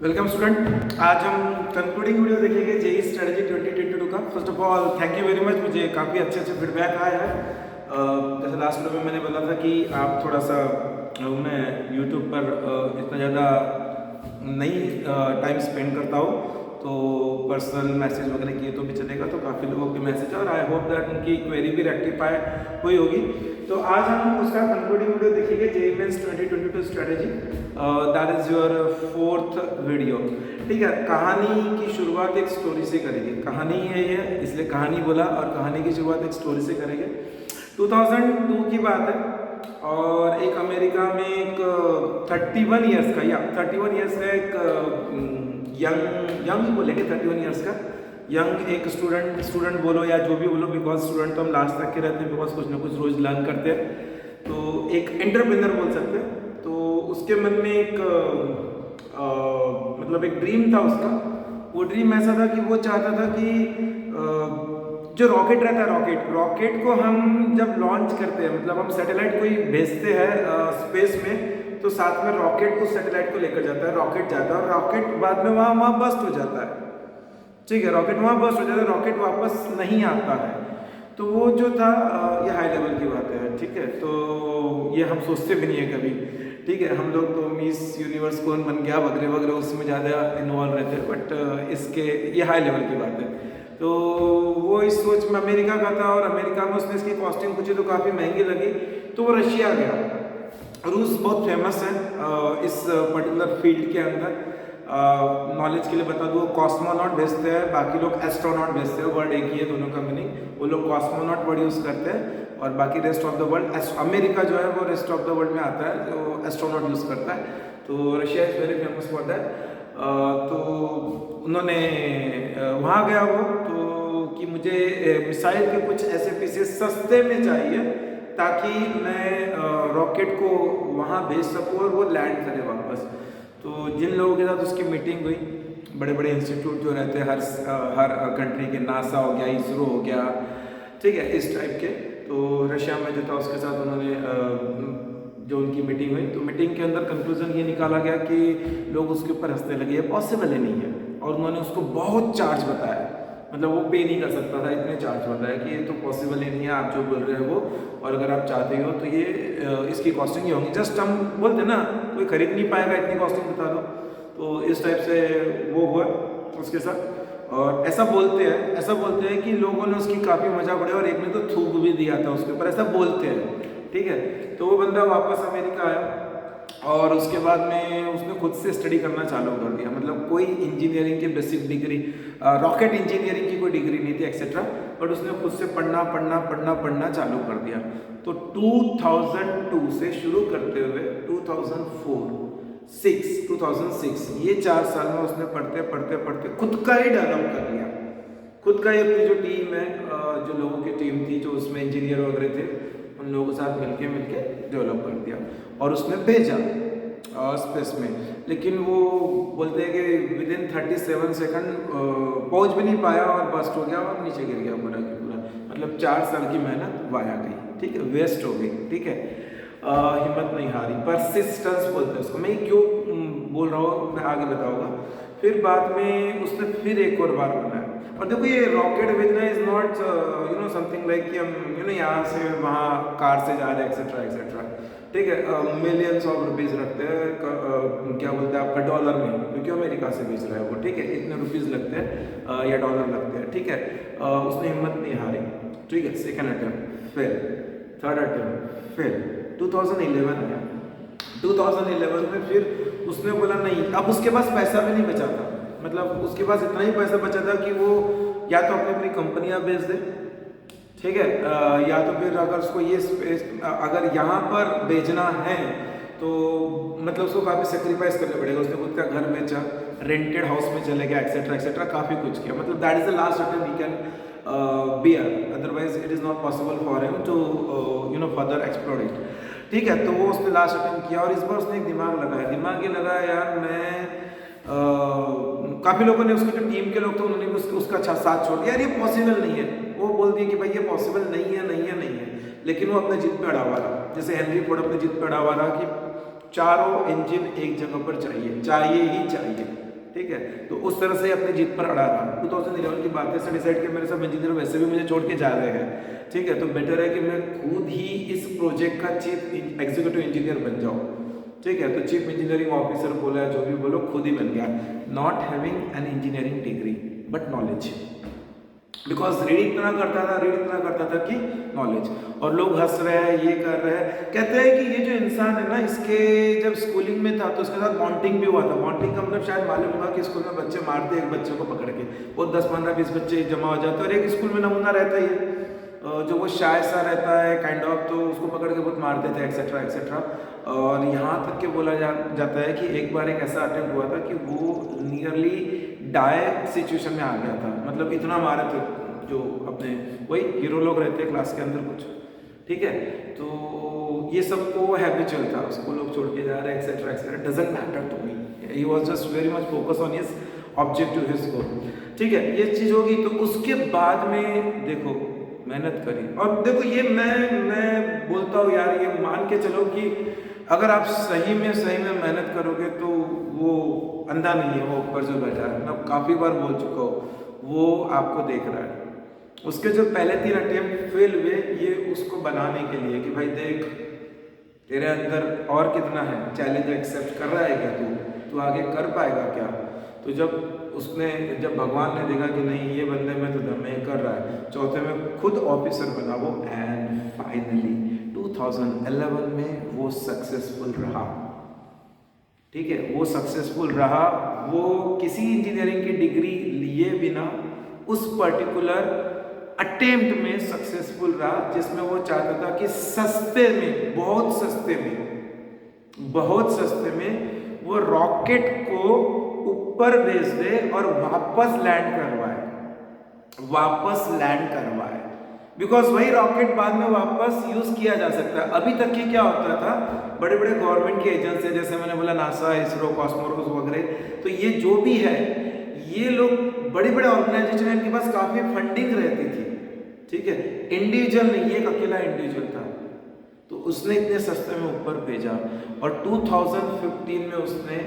Welcome student. आज हम concluding video देखेंगे जेई स्ट्रेटजी 2022 का। First of all thank you very much, मुझे काफ़ी अच्छे फीडबैक आया है। जैसे लास्ट वीडियो में मैंने बोला था कि आप थोड़ा सा मैं यूट्यूब पर इतना ज़्यादा नहीं टाइम स्पेंड करता हूँ, तो पर्सनल मैसेज वगैरह किए तो भी चलेगा। तो काफ़ी लोगों के मैसेज और आई होप दैट उनकी क्वेरी भी रेक्टिफाई हुई होगी। तो आज हम उसका कंक्लूडिंग वीडियो देखेंगे JEE Mains 2022 strategy. That is your 4th video. ठीक है, कहानी की शुरुआत एक स्टोरी से करेंगे। कहानी है ये, इसलिए कहानी बोला, और कहानी की शुरुआत एक स्टोरी से करेंगे। 2002 की बात है और एक अमेरिका में एक 31 ईयर्स का, या 31 ईयर्स का एक यंग बोलेंगे, 31 ईयर्स का यंग एक स्टूडेंट बोलो या जो भी बोलो, बिकॉज स्टूडेंट तो हम लास्ट तक के रहते हैं, बिकॉज कुछ ना कुछ रोज लर्न करते हैं। तो एक एंटरप्रेन्योर बोल सकते हैं। तो उसके मन में एक मतलब एक ड्रीम था उसका। वो ड्रीम ऐसा था कि वो चाहता था कि जो रॉकेट रहता है, रॉकेट को हम जब लॉन्च करते हैं, मतलब हम सैटेलाइट को ही भेजते हैं स्पेस में, तो साथ में रॉकेट उस सैटेलाइट को लेकर जाता है, रॉकेट जाता है और रॉकेट बाद में वहाँ बस्ट हो जाता है। ठीक है, रॉकेट वहाँ बस्ट हो जाता है, रॉकेट वापस नहीं आता है। तो वो जो था ये हाई लेवल की बात है। ठीक है, तो ये हम सोचते भी नहीं है कभी। ठीक है, हम लोग तो मिस यूनिवर्स कौन बन गया वगैरह वगैरह उसमें ज़्यादा इन्वॉल्व रहते हैं, बट इसके ये हाई लेवल की बात है। तो वो इस सोच में अमेरिका का था और अमेरिका में उसने इसकी कॉस्टिंग पूछी तो काफ़ी महंगी लगी, तो वो रशिया गया। रूस बहुत फेमस है इस पर्टिकुलर फील्ड के अंदर। नॉलेज के लिए बता दूँ, कॉस्मोनॉट भेजते हैं, बाकी लोग एस्ट्रोनॉट भेजते हैं। वर्ड एक ही है दोनों का मीनिंग। वो लोग कॉस्मोनॉट वर्ड यूज़ करते हैं और बाकी rest of the world, America जो है वो रेस्ट ऑफ द वर्ल्ड में आता है, जो एस्ट्रोनॉट यूज़ करता है। तो Russia is very famous for that. तो उन्होंने वहाँ गया वो, तो कि मुझे मिसाइल के कुछ ऐसे पीसेस सस्ते में चाहिए ताकि मैं रॉकेट को वहाँ भेज सकूँ और वो लैंड करे वापस। तो जिन लोगों के साथ उसकी मीटिंग हुई, बड़े बड़े इंस्टीट्यूट जो रहते हैं हर कंट्री के, नासा हो गया, इसरो हो गया, ठीक है, इस टाइप के। तो रशिया में जो था उसके साथ उन्होंने जो उनकी मीटिंग हुई, तो मीटिंग के अंदर कंक्लूजन ये निकाला गया कि लोग उसके ऊपर हंसने लगे, ये पॉसिबल ही नहीं है। और उन्होंने उसको बहुत चार्ज बताया, मतलब वो पे नहीं कर सकता था, इतने चार्ज बताया कि ये तो पॉसिबल ही नहीं है, आप जो बोल रहे हैं वो, और अगर आप चाहते हो तो ये इसकी कॉस्टिंग ये होगी। जस्ट हम बोलते ना, कोई खरीद नहीं पाएगा, इतनी कॉस्टिंग बता दो। तो इस टाइप से वो हुआ उसके साथ। और ऐसा बोलते हैं कि लोगों ने उसकी काफ़ी मजाक उड़ाया और एक ने तो थूक भी दिया था उसके ऊपर, ऐसा बोलते हैं। ठीक है, तो वो बंदा वापस अमेरिका आया और उसके बाद में उसने खुद से स्टडी करना चालू कर दिया। मतलब कोई इंजीनियरिंग की बेसिक डिग्री, रॉकेट इंजीनियरिंग की कोई डिग्री नहीं थी एक्सेट्रा, बट उसने खुद से पढ़ना चालू कर दिया। तो 2002 से शुरू करते हुए 2006 ये 4 साल में उसने पढ़ते खुद का ही डेवलप कर लिया। खुद का ही अपनी जो टीम है, जो लोगों की टीम थी, जो उसमें इंजीनियर वगैरह थे, उन लोगों के साथ मिलके डेवलप कर दिया और उसने भेजा स्पेस में। लेकिन वो बोलते हैं कि विदिन 37 सेकंड पहुंच भी नहीं पाया और बस्ट हो गया और नीचे गिर गया पूरा की पूरा। मतलब 4 साल की मेहनत वाया गई। ठीक है, वेस्ट हो गई। ठीक है, हिम्मत नहीं हारी, परसिस्टेंस बोलते हैं उसको। मैं क्यों बोल रहा हूँ मैं आगे बताऊंगा। फिर बाद में उसने फिर एक और बार बनाया। और देखो, ये रॉकेट भेजना इज नॉट समथिंग लाइक कि हम यहाँ से वहाँ कार से जा रहे हैं एक्सेट्रा। ठीक है, मिलियंस ऑफ रुपीज़ रखते हैं, क्या बोलते हैं आपका, डॉलर में, क्योंकि अमेरिका से भेज रहा है वो। ठीक है, इतने रुपीज़ लगते हैं या डॉलर लगते हैं। ठीक है, उसने हिम्मत नहीं हारी। ठीक है, second attempt fail, third attempt fail, 2011 आया। 2011 में फिर उसने बोला नहीं, अब उसके पास पैसा भी नहीं बचा था। मतलब उसके पास इतना ही पैसा बचा था कि वो या तो अपनी कंपनियां बेच दे, ठीक है, या तो फिर अगर उसको ये स्पेस अगर यहाँ पर बेचना है तो मतलब उसको काफ़ी सेक्रीफाइस करना पड़ेगा। उसने खुद का घर बेचा, रेंटेड हाउस में चले गया, एक्सेट्रा काफ़ी कुछ किया। मतलब that is the last attempt he can bear, otherwise it is not possible for him to further explore it. ठीक है, तो वो उसने लास्ट अटेम्प्ट किया और इस बार उसने एक दिमाग ये लगाया यार, मैं काफ़ी लोगों ने, उसकी जो टीम के लोग थे उन्होंने भी उसका अच्छा साथ छोड़ दिया, यार ये पॉसिबल नहीं है। वो बोल दिया कि भाई ये पॉसिबल नहीं है। लेकिन वो अपने जिद पे अड़ा हुआ रहा, जैसे हेनरी फोर्ड अपने जिद पे अड़ा हुआ रहा कि चारों इंजन एक जगह पर चाहिए ही चाहिए। ठीक है। तो उस तरह से अपनी जीत पर अड़ा रहा। 2011 की बात है, से डिसाइड किया मेरे सब इंजीनियर वैसे भी मुझे छोड़ के जा रहे हैं, ठीक है, तो बेटर है कि मैं खुद ही इस प्रोजेक्ट का चीफ एग्जीक्यूटिव इंजीनियर बन जाऊँ, ठीक है। तो चीफ इंजीनियरिंग ऑफिसर बोला, जो भी बोलो, खुद ही बन गया। Not having an engineering degree but knowledge, because read इतना करता था कि नॉलेज। और लोग हंस रहे हैं, ये कर रहे हैं, कहते हैं कि ये जो इंसान है ना, इसके जब स्कूलिंग में था तो उसके साथ बॉन्डिंग भी हुआ था। बॉन्डिंग का मतलब शायद मालूम होगा कि स्कूल में बच्चे मारते एक बच्चे को पकड़ के, वो 10 15 20 बच्चे जमा हो जाते हैं, और एक स्कूल में नमूना रहता ही है जो वो शाय सा रहता है काइंड ऑफ, तो उसको पकड़ के बहुत मारते थे एक्सेट्रा एक्सेट्रा। और यहाँ तक के बोला जाता है कि एक बार एक ऐसा अटेम्प्ट हुआ था कि वो नियरली डाई सिचुएशन में आ गया था, मतलब इतना मारे थे जो अपने वही हीरो लोग रहते हैं क्लास के अंदर कुछ, ठीक है। तो ये सबको हैबिचुअल था, उसको लोग छोड़ के जा रहे हैं etcetera etcetera, doesn't matter to me, he was just very much focus on his objective, his goal, ठीक है। ये चीज़ होगी। तो उसके बाद में देखो मेहनत करी, और देखो ये मैं बोलता हूँ यार, ये मान के चलो कि अगर आप सही में मेहनत करोगे तो वो अंधा नहीं है, वो ऊपर जो बैठा है, मैं काफ़ी बार बोल चुका हूँ, वो आपको देख रहा है। उसके जो पहले 3 अटेम्प्ट फेल हुए, ये उसको बनाने के लिए कि भाई देख तेरे अंदर और कितना है, चैलेंज एक्सेप्ट कर रहा है क्या तू आगे कर पाएगा क्या। तो जब भगवान ने देखा कि नहीं ये बंदे में तो दम है, कर रहा है, चौथे में खुद ऑफिसर बना वो, एंड फाइनली 2011 में वो सक्सेसफुल रहा, ठीक है। वो सक्सेसफुल रहा, वो किसी इंजीनियरिंग की डिग्री लिए बिना उस पर्टिकुलर अटेम्प्ट में सक्सेसफुल रहा, जिसमें वो चाहता था कि सस्ते में, बहुत सस्ते में वो रॉकेट को ऊपर भेज दे और वापस लैंड करवाए, बिकॉज वही रॉकेट बाद में वापस यूज किया जा सकता है। अभी तक की क्या होता था, बड़े बड़े गवर्नमेंट की एजेंसी जैसे मैंने बोला नासा, इसरो, कॉस्मोस वगैरह, तो ये जो भी है, ये लोग बड़े बड़े ऑर्गेनाइजेशन है, इनके पास काफी फंडिंग रहती थी, ठीक है। इंडिविजुअल नहीं, एक अकेला इंडिविजुअल था, तो उसने इतने सस्ते में ऊपर भेजा। और 2015 में उसने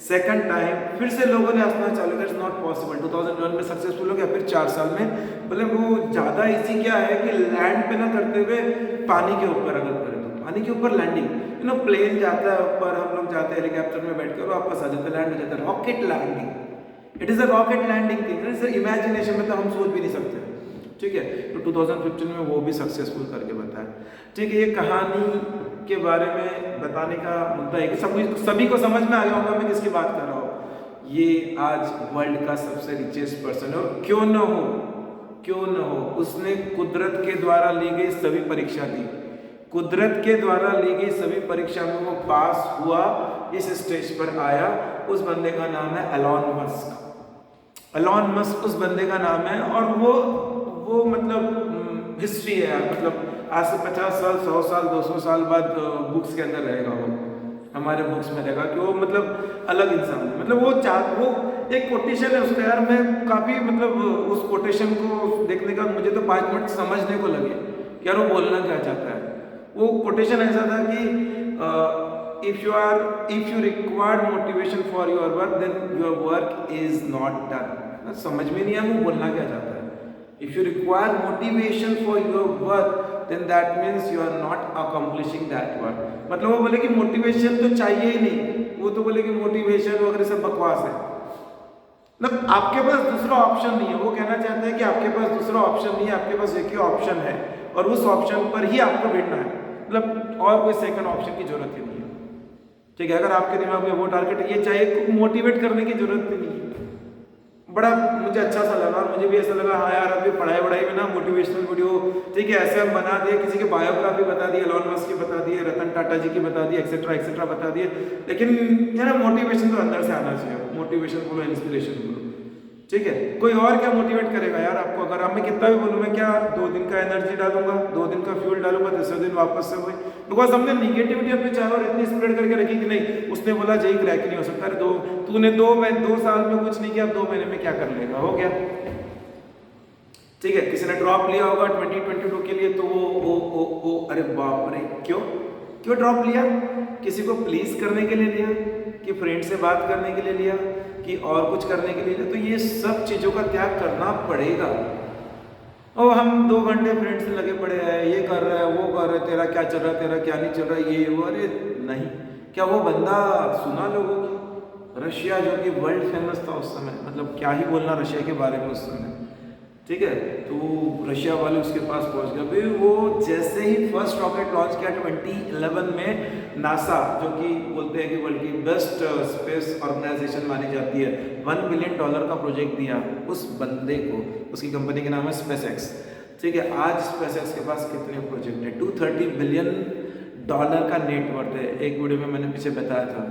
सेकंड टाइम फिर से लोगों ने हंसना चालू किया, इट्स नॉट पॉसिबल। 2011 में सक्सेसफुल हो गया, फिर 4 साल में, मतलब वो ज़्यादा इजी क्या है कि लैंड पे ना करते हुए पानी के ऊपर अगर करें तो पानी के ऊपर लैंडिंग, प्लेन जाता है ऊपर, हम लोग जाते हैं हेलीकॉप्टर में बैठकर, वापस आ जाते, लैंड हो जाता है, rocket landing, it is a rocket landing thing, it's imagination में तो हम सोच भी नहीं सकते, ठीक है। तो 2015 में वो भी सक्सेसफुल करके बताया, ठीक है। ये कहानी के बारे में बताने का मुद्दा है कि सभी को समझ में आ गया होगा मैं किसकी बात कर रहा हूँ। ये आज वर्ल्ड का सबसे रिचेस्ट पर्सन है, और क्यों न हो, उसने कुदरत के द्वारा ली गई सभी परीक्षा दी, कुदरत के द्वारा ली गई सभी परीक्षा में वो पास हुआ, इस स्टेज पर आया। उस बंदे का नाम है एलॉन मस्क, उस बंदे का नाम है, और वो मतलब हिस्ट्री है यार, मतलब आज से 50 साल, 100 साल, 200 साल बाद बुक्स के अंदर रहेगा, वो हमारे बुक्स में रहेगा कि वो मतलब अलग इंसान है। मतलब वो एक कोटेशन है उसका यार, मैं काफ़ी मतलब उस कोटेशन को देखने का मुझे तो 5 मिनट समझने को लगे कि यार वो बोलना क्या चाहता है। वो कोटेशन ऐसा था कि if you required motivation for your work then your work is not done. समझ में नहीं आया वो बोलना क्या चाहता है। If you require motivation for your work, then that means you are not accomplishing that work. मतलब वो बोले कि मोटिवेशन तो चाहिए ही नहीं, वो तो बोले कि मोटिवेशन वगैरह सब बकवास है। मतलब आपके पास दूसरा ऑप्शन नहीं है, वो कहना चाहते हैं कि आपके पास दूसरा ऑप्शन नहीं है, आपके पास एक ही ऑप्शन है, और उस ऑप्शन पर ही आपको बैठना है। मतलब और कोई सेकंड ऑप्शन की जरूरत ही नहीं है, ठीक है। अगर आपके दिमाग में वो टारगेट है, ये चाहिए, मोटिवेट करने की जरूरत ही नहीं है। बड़ा मुझे अच्छा सा लगा, और मुझे भी ऐसा लगा हाँ यार, अभी पढ़ाई में ना मोटिवेशनल वीडियो, ठीक है, ऐसे हम बना दिए, किसी की बायोग्राफी बता दी, एलॉन मस्क की बता दी, रतन टाटा जी की बता दी, एक्सेट्रा बता दिए, लेकिन यार मोटिवेशन तो अंदर से आना चाहिए। मोटिवेशन बोलो, इंस्पिरेशन बोलो, ठीक है। कोई और क्या मोटिवेट करेगा यार आपको? अगर अब मैं कितना भी बोलूँ, मैं क्या 2 दिन का एनर्जी डालूंगा, 2 दिन का फ्यूल डालूंगा, तीसरे दिन वापस से वही, बिकॉज हमने निगेटिविटी अपने चारों ओर इतनी स्प्रेड करके रखी कि नहीं, उसने बोला जय क्रैक नहीं हो सकता, तूने 2 साल में कुछ नहीं किया, 2 महीने में क्या कर लेगा, हो गया, ठीक है। किसी ने ड्रॉप लिया होगा 2022 के लिए, तो वो अरे बाप रे, क्यों ड्रॉप लिया? किसी को प्लीज करने के लिए लिया, कि फ्रेंड से बात करने के लिए लिया, कि और कुछ करने के लिए लिया, तो ये सब चीज़ों का त्याग करना पड़ेगा। और हम 2 घंटे फ्रेंड से लगे पड़े हैं, ये कर रहा है, वो कर रहा है, तेरा क्या चल रहा है, तेरा क्या नहीं चल रहा है, ये वो, अरे नहीं। क्या वो बंदा सुना लोगों की? रशिया जो कि वर्ल्ड फेमस था उस समय, मतलब क्या ही बोलना रशिया के बारे में उस समय, ठीक है। तो रशिया वाले उसके पास पहुंच गए। फिर वो जैसे ही फर्स्ट रॉकेट लॉन्च किया 2011 में, नासा जो कि बोलते हैं कि वर्ल्ड की बेस्ट स्पेस ऑर्गेनाइजेशन मानी जाती है, $1 बिलियन का प्रोजेक्ट दिया उस बंदे को। उसकी कंपनी का नाम है स्पेसएक्स, ठीक है। आज स्पेसएक्स के पास कितने प्रोजेक्ट है? $230 बिलियन का नेटवर्थ है। एक वीडियो में मैंने पीछे बताया था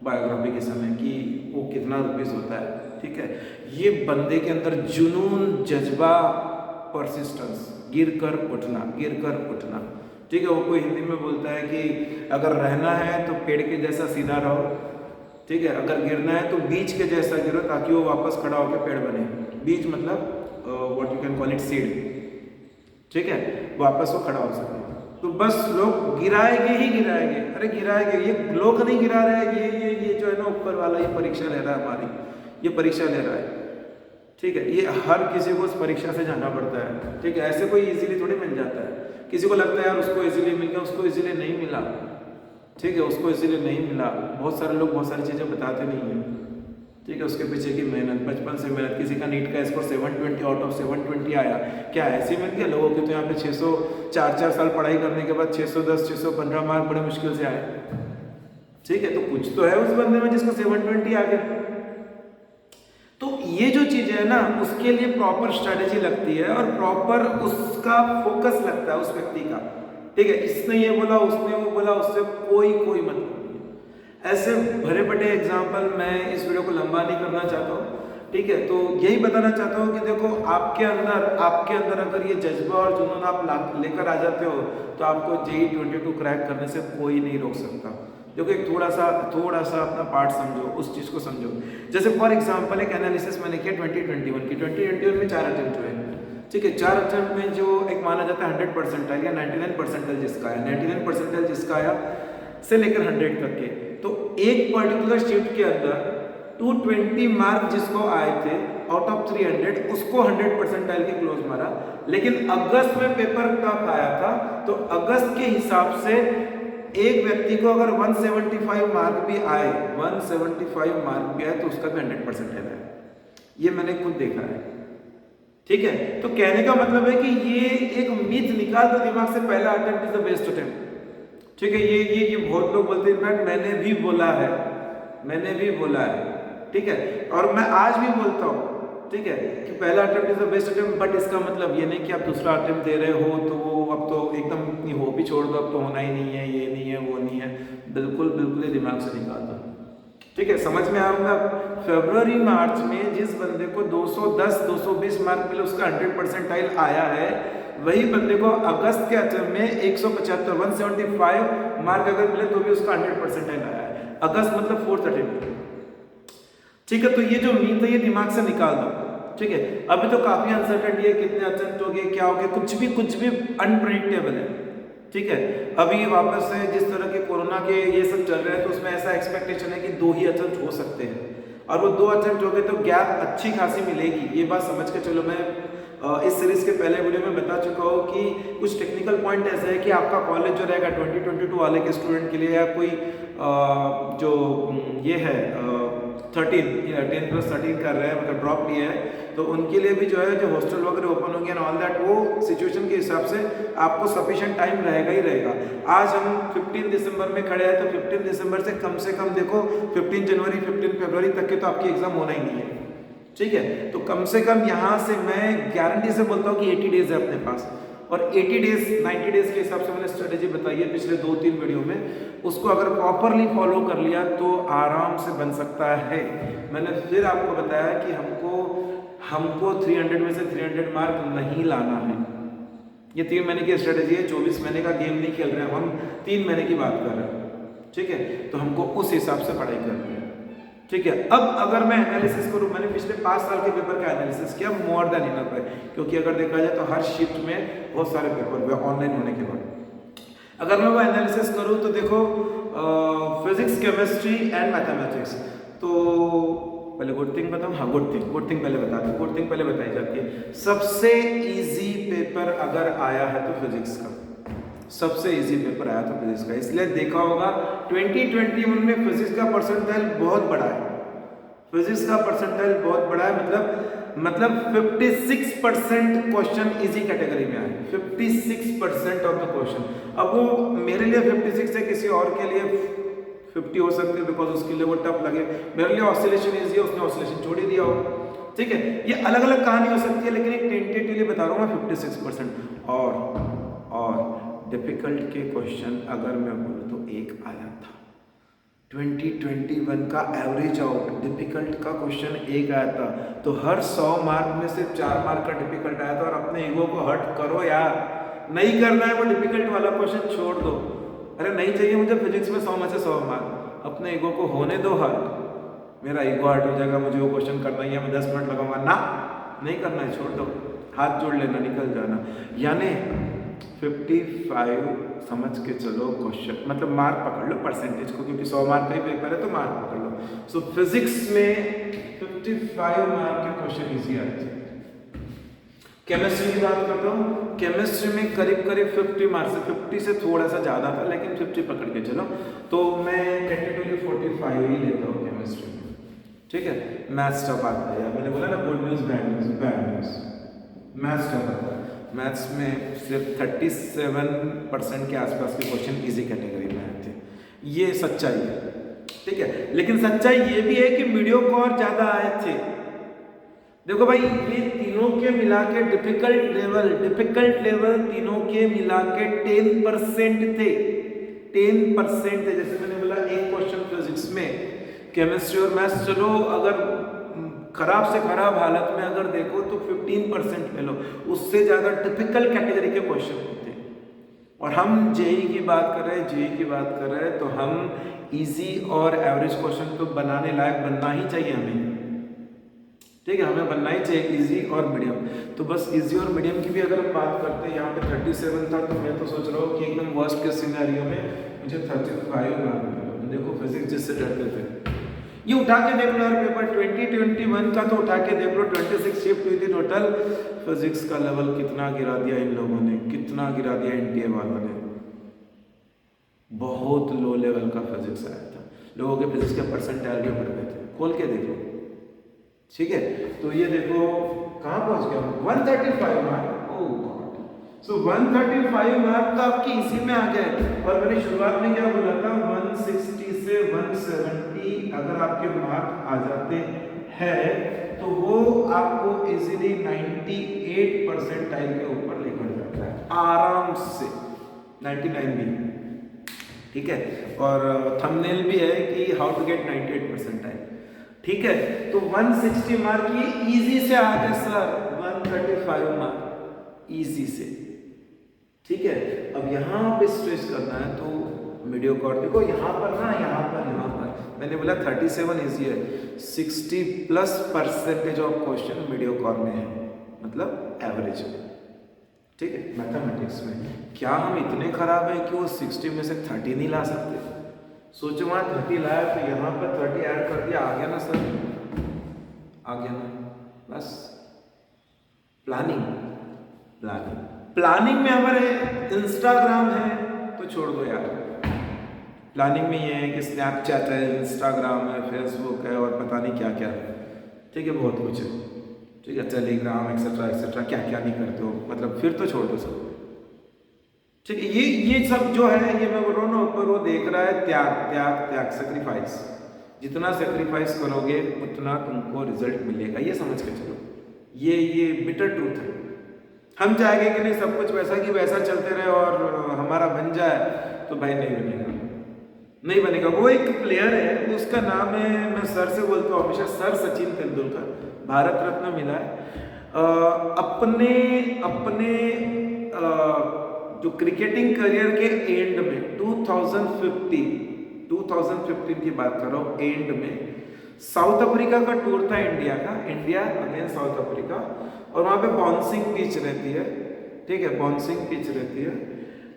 बायोग्राफी के समय कि वो कितना रुपीस होता है, ठीक है। ये बंदे के अंदर जुनून, जज्बा, परसिस्टेंस, गिर कर उठना, ठीक है। वो कोई हिंदी में बोलता है कि अगर रहना है तो पेड़ के जैसा सीधा रहो, ठीक है। अगर गिरना है तो बीज के जैसा गिरो, ताकि वो वापस खड़ा होकर पेड़ बने। बीज मतलब what you can call it seed, ठीक है, वापस वो खड़ा हो सके। तो बस लोग गिराएंगे ही गिराएंगे, अरे गिराएंगे। ये लोग नहीं गिरा रहे हैं, ये जो है ना ऊपर वाला, ये परीक्षा ले रहा है हमारी, ये परीक्षा ले रहा है, ठीक है। ये हर किसी को उस परीक्षा से जाना पड़ता है, ठीक है। ऐसे कोई इजीली थोड़ी मिल जाता है। किसी को लगता है यार उसको इजीली मिल गया, उसको इजीली नहीं मिला, ठीक है, उसको इजीली नहीं मिला। बहुत सारे लोग बहुत सारी चीज़ें बताते नहीं हैं, ठीक है। उसके पीछे की मेहनत, बचपन से मेहनत। किसी का नीट का स्कोर 720 आउट ऑफ 720 आया, क्या ऐसे मिल गया? लोगों के तो यहाँ पे 604 साल पढ़ाई करने के बाद 610 615 मार्क बड़े मुश्किल से आए, ठीक है। तो कुछ तो है उस बंदे में जिसको 720 आ गया। तो ये जो चीज़ है ना, उसके लिए प्रॉपर स्ट्रेटेजी लगती है और प्रॉपर उसका फोकस लगता है उस व्यक्ति का, ठीक है। इसने ये बोला, उसने वो बोला, उससे कोई मतलब नहीं। ऐसे भरे पटे एग्जाम्पल, मैं इस वीडियो को लंबा नहीं करना चाहता हूँ, ठीक है। तो यही बताना चाहता हूँ कि देखो, आपके अंदर अगर ये जज्बा और जुनून आप लेकर आ जाते हो, तो आपको JEE 22 क्रैक करने से कोई नहीं रोक सकता। देखो, एक थोड़ा सा अपना पार्ट समझो, उस चीज़ को समझो। जैसे फॉर एग्जांपल एक एनालिसिस मैंने किया 2021 की। 2021 में 4 अटेम्प्ट हुए, ठीक है। 4 अटेम्प्ट में जो एक माना जाता है 100 परसेंटाइल या 99 परसेंटाइल जिसका आया, 99 परसेंटाइल जिसका आया से लेकर 100 तक के, तो एक पर्टिकुलर शिफ्ट के अंदर 220 मार्क जिसको आए थे आउट ऑफ 300, उसको 100 परसेंटाइल के क्लोज मारा। लेकिन अगस्त में पेपर कब आया था, तो अगस्त के हिसाब से एक व्यक्ति को अगर 175 मार्क भी आए, 175 मार्क भी आए, तो उसका भी 100 परसेंटाइल है। ये मैंने खुद देखा है, ठीक है। तो कहने का मतलब है कि ये एक मिथ निकाल दो दिमाग से, पहला attempt is the best attempt, ठीक है। ये बहुत लोग बोलते हैं, इनफैक्ट मैंने भी बोला है, ठीक है। और मैं आज भी बोलता हूँ, ठीक है, कि पहला attempt is the best attempt. But इसका मतलब ये नहीं कि आप दूसरा अटेम्प्ट दे रहे हो तो अब तो एकदम होप ही छोड़ दो, अब तो होना ही नहीं है, ये नहीं है, वो नहीं है। बिल्कुल ये दिमाग से निकाल दो, ठीक है। समझ में आऊंगा। फरवरी मार्च में जिस बंदे को 210 220 मार्क मिले, उसका 100 परसेंटाइल आया है, वही बंदे को अगस्त के अटेम्प्ट में 175 175 मार्क अगर मिले तो भी उसका 100 परसेंटाइल आया है। अगस्त मतलब 4th अटेम्प्ट, ठीक है। तो ये जो मीट है ये दिमाग से निकाल दो, ठीक है। अभी तो काफी अनसर्टेनिटी है, कितने अटेम्प्ट हो गए, क्या हो गया, कुछ भी अनप्रेडिक्टेबल है, ठीक है। अभी वापस से जिस तरह के कोरोना के ये सब चल रहे हैं, तो उसमें ऐसा एक्सपेक्टेशन है कि 2 ही अटेम्प्ट हो सकते हैं, और वो 2 अटेम्प्ट हो गए तो गैप अच्छी खासी मिलेगी। ये बात समझ के चलो। मैं इस सीरीज के पहले वीडियो में बता चुका हूँ कि कुछ टेक्निकल पॉइंट ऐसे है कि आपका कॉलेज जो रहेगा 2022 वाले के स्टूडेंट के लिए, या कोई जो ये है 10+13 कर रहे हैं, मतलब ड्रॉप लिए है, तो उनके लिए भी जो है, जो हॉस्टल वगैरह ओपन होंगे एंड ऑल दैट, वो सिचुएशन के हिसाब से आपको सफिशिएंट टाइम रहेगा ही रहेगा। आज हम 15 दिसंबर में खड़े हैं, तो 15 दिसंबर से कम देखो 15 जनवरी 15 फरवरी तक के तो आपकी एग्जाम होना ही नहीं है, ठीक है। तो कम से कम यहाँ से मैं गारंटी से बोलता हूँ कि 80 डेज है अपने पास, और 80 डेज 90 डेज के हिसाब से मैंने स्ट्रेटेजी बताई है पिछले 2-3 वीडियो में। उसको अगर प्रॉपरली फॉलो कर लिया तो आराम से बन सकता है। मैंने फिर आपको बताया कि हमको 300 में से 300 मार्क नहीं लाना है। ये 3 महीने की स्ट्रेटेजी है, 24 महीने का गेम नहीं खेल रहे हैं हम, 3 महीने की बात कर रहे हैं, ठीक है। तो हमको उस हिसाब से पढ़ाई करनी है, ठीक है। अब अगर मैं एनालिसिस करूं, मैंने पिछले 5 साल के पेपर का एनालिसिस किया, मोर देन इनफ है, क्योंकि अगर देखा जाए तो हर शिफ्ट में बहुत सारे पेपर हुए ऑनलाइन होने के बाद। अगर मैं वो एनालिसिस करूँ तो देखो फिजिक्स, केमिस्ट्री एंड मैथमेटिक्स, तो पहले गुड थिंग बताऊँ, हाँ गुड थिंग पहले बता दूँ, गुड थिंग पहले बताई जाती है। सबसे इजी पेपर अगर आया है तो फिजिक्स का, सबसे इजी पेपर आया था फिजिक्स का, इसलिए देखा होगा 2021 में फिजिक्स का परसेंटाइल बहुत बड़ा है, फिजिक्स का परसेंटाइल बहुत बड़ा है, मतलब 56% क्वेश्चन इजी कैटेगरी में आए, 56% ऑफ द क्वेश्चन। अब वो मेरे लिए 56 है, किसी और के लिए 50 हो सकते हैं, बिकॉज उसके लिए वो टफ लगे। मेरे लिए ऑसिलेशन इजी है, उसने ऑसिलेशन छोड़ ही दिया हो, ठीक है। ये अलग अलग कहानी हो सकती है, लेकिन एक टेंटेटिवली बता रहा हूँ मैं 56%। और डिफिकल्ट के क्वेश्चन अगर मैं बोलूँ तो एक आया था 2021 का एवरेज आउट, डिफिकल्ट का क्वेश्चन एक आया था, तो हर 100 मार्क में से 4 मार्क का डिफिकल्ट आया था। और अपने ईगो को हर्ट करो यार, नहीं करना है वो डिफिकल्ट वाला क्वेश्चन, छोड़ दो। अरे नहीं चाहिए मुझे फिजिक्स में 100 में से 100 मार्क, अपने ईगो को होने दो हर्ट। मेरा ईगो हर्ट हो जाएगा, मुझे वो क्वेश्चन करना ही है, मैं 10 मिनट लगाऊंगा ना, नहीं करना है, छोड़ दो, हाथ जोड़ लेना, निकल जाना। यानी 55 समझ के चलो क्वेश्चन, मतलब मार्क पकड़ लो परसेंटेज को, क्योंकि 100 मार्क का ही पेपर है तो मार्क पकड़ लो। सो फिजिक्स में 55 मार्क के क्वेश्चन इजी आए थे। केमिस्ट्री की बात करता हूँ, केमिस्ट्री में करीब 50 मार्क्स, 50 से थोड़ा सा ज़्यादा था, लेकिन 50 पकड़ के चलो, तो मैं टेक्निकली 45 ही लेता हूँ केमिस्ट्री में, ठीक है। मैथ्स टफ आता है यार, मैंने बोला ना good news bad news, bad news, maths tough आता है। मैथ्स में सिर्फ 37% के आसपास के क्वेश्चन इजी कैटेगरी में आए थे, ये सच्चाई है, ठीक है। लेकिन सच्चाई ये भी है कि मीडियोकर ज़्यादा आए थे। देखो भाई, ये तीनों के मिला के डिफिकल्ट लेवल तीनों के मिला के 10% थे, 10% थे। जैसे मैंने बोला एक क्वेश्चन फिजिक्स में, केमिस्ट्री और मैथ्स चलो अगर खराब से खराब हालत में अगर देखो तो 15% ले लो, उससे ज़्यादा टिपिकल कैटेगरी के क्वेश्चन होते हैं। और हम जेई की बात कर रहे हैं, तो हम इजी और एवरेज क्वेश्चन तो बनाने लायक बनना ही चाहिए हमें, ठीक है, हमें बनना ही चाहिए इजी और मीडियम। तो बस इजी और मीडियम की भी अगर हम बात करते हैं, यहाँ पे 37 था, तो मैं तो सोच रहा हूँ कि एकदम वर्स्ट के सिनेरियो में मुझे 35 मार्क मिले। देखो फिजिक्स जिससे डरते थे, ये उठा के देख लो यार, पेपर 2021 का तो उठा के देख लो, 26 शिफ्ट हुई थी टोटल। फिजिक्स का लेवल कितना गिरा दिया इन लोगों ने, कितना गिरा दिया एनटीए वालों ने, बहुत लो लेवल का फिजिक्स आया था, लोगों के फिजिक्स के परसेंटाइल भी बढ़ गए थे, खोल के देखो, ठीक है। तो ये देखो कहाँ पहुंच गया, 135 मार्क, ओह गॉड। सो 135 मार्क तो आपकी इसी में आ गए। और मैंने शुरुआत में क्या बोला था, 160 से 170 अगर आपके मार्क आ जाते हैं तो वो आपको इजीली 98 परसेंटाइल के ऊपर लेकर जाता है, आराम से 99 भी, ठीक है। और थंबनेल भी है कि हाउ टू गेट 98 परसेंटाइल, ठीक है। तो 160 मार्क ये इजी से आ गए सर, 135 मार्क इजी से, ठीक है। अब यहाँ पे स्ट्रेस करना है तो मीडियोकर, देखो यहाँ पर ना, यहाँ पर मैंने बोला 37 इजी है, 60+ % ऑफ क्वेश्चन मीडियोकर में है, मतलब एवरेज में, ठीक है। मैथमेटिक्स में क्या हम इतने खराब हैं कि वो 60 में से 30 नहीं ला सकते? सोचो वहाँ 30 लाया तो यहाँ पर 30 ऐड कर दिया, आ गया ना सर, आ गया ना, बस प्लानिंग में हमारे इंस्टाग्राम है तो छोड़ दो यार। प्लानिंग में ये है कि स्नैपचैट है, इंस्टाग्राम है, फेसबुक है और पता नहीं क्या क्या है, ठीक है, बहुत कुछ है, ठीक है, टेलीग्राम एक्सेट्रा क्या क्या नहीं करते हो, मतलब फिर तो छोड़ दो सब, ठीक है। ये सब जो है, ये मैं बोल रहा हूँ ना, ऊपर वो देख रहा है त्याग सेक्रीफाइस, जितना सेक्रीफाइस करोगे उतना तुमको रिजल्ट मिलेगा, ये समझ के चलो, ये बिटर ट्रूथ है। हम चाहेंगे कि नहीं सब कुछ वैसा की वैसा चलते रहे और हमारा बन जाए, तो भाई नहीं बनेगा। वो एक प्लेयर है, उसका नाम है, मैं सर से बोलता हूँ हमेशा, सर सचिन तेंदुलकर, भारत रत्न मिला है। अपने जो क्रिकेटिंग करियर के एंड में 2015 की बात करो, एंड में साउथ अफ्रीका का टूर था, इंडिया अगेंस्ट साउथ अफ्रीका, और वहाँ पे बाउंसिंग पिच रहती है, ठीक है, बाउंसिंग पिच रहती है।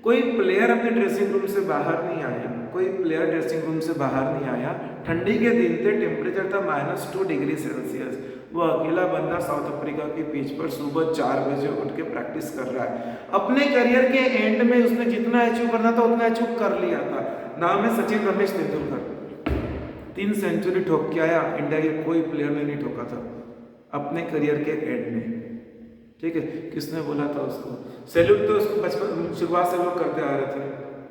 कोई प्लेयर अपने ड्रेसिंग रूम से बाहर नहीं आया, कोई प्लेयर ड्रेसिंग रूम से बाहर नहीं आया। ठंडी के दिन थे, टेम्परेचर था -2 डिग्री सेल्सियस। वो अकेला बंदा साउथ अफ्रीका के पिच पर सुबह 4 बजे उठ के प्रैक्टिस कर रहा है। अपने करियर के एंड में उसने जितना अचीव करना था उतना अचीव कर लिया था। नाम है सचिन रमेश तेंदुलकर। 3 सेंचुरी ठोक के आया, इंडिया के कोई प्लेयर ने नहीं ठोका था अपने करियर के एंड में। ठीक है, किसने बोला था उसको? सैल्यूट तो उसको बचपन शुरुआत से लोग करते आ रहे थे।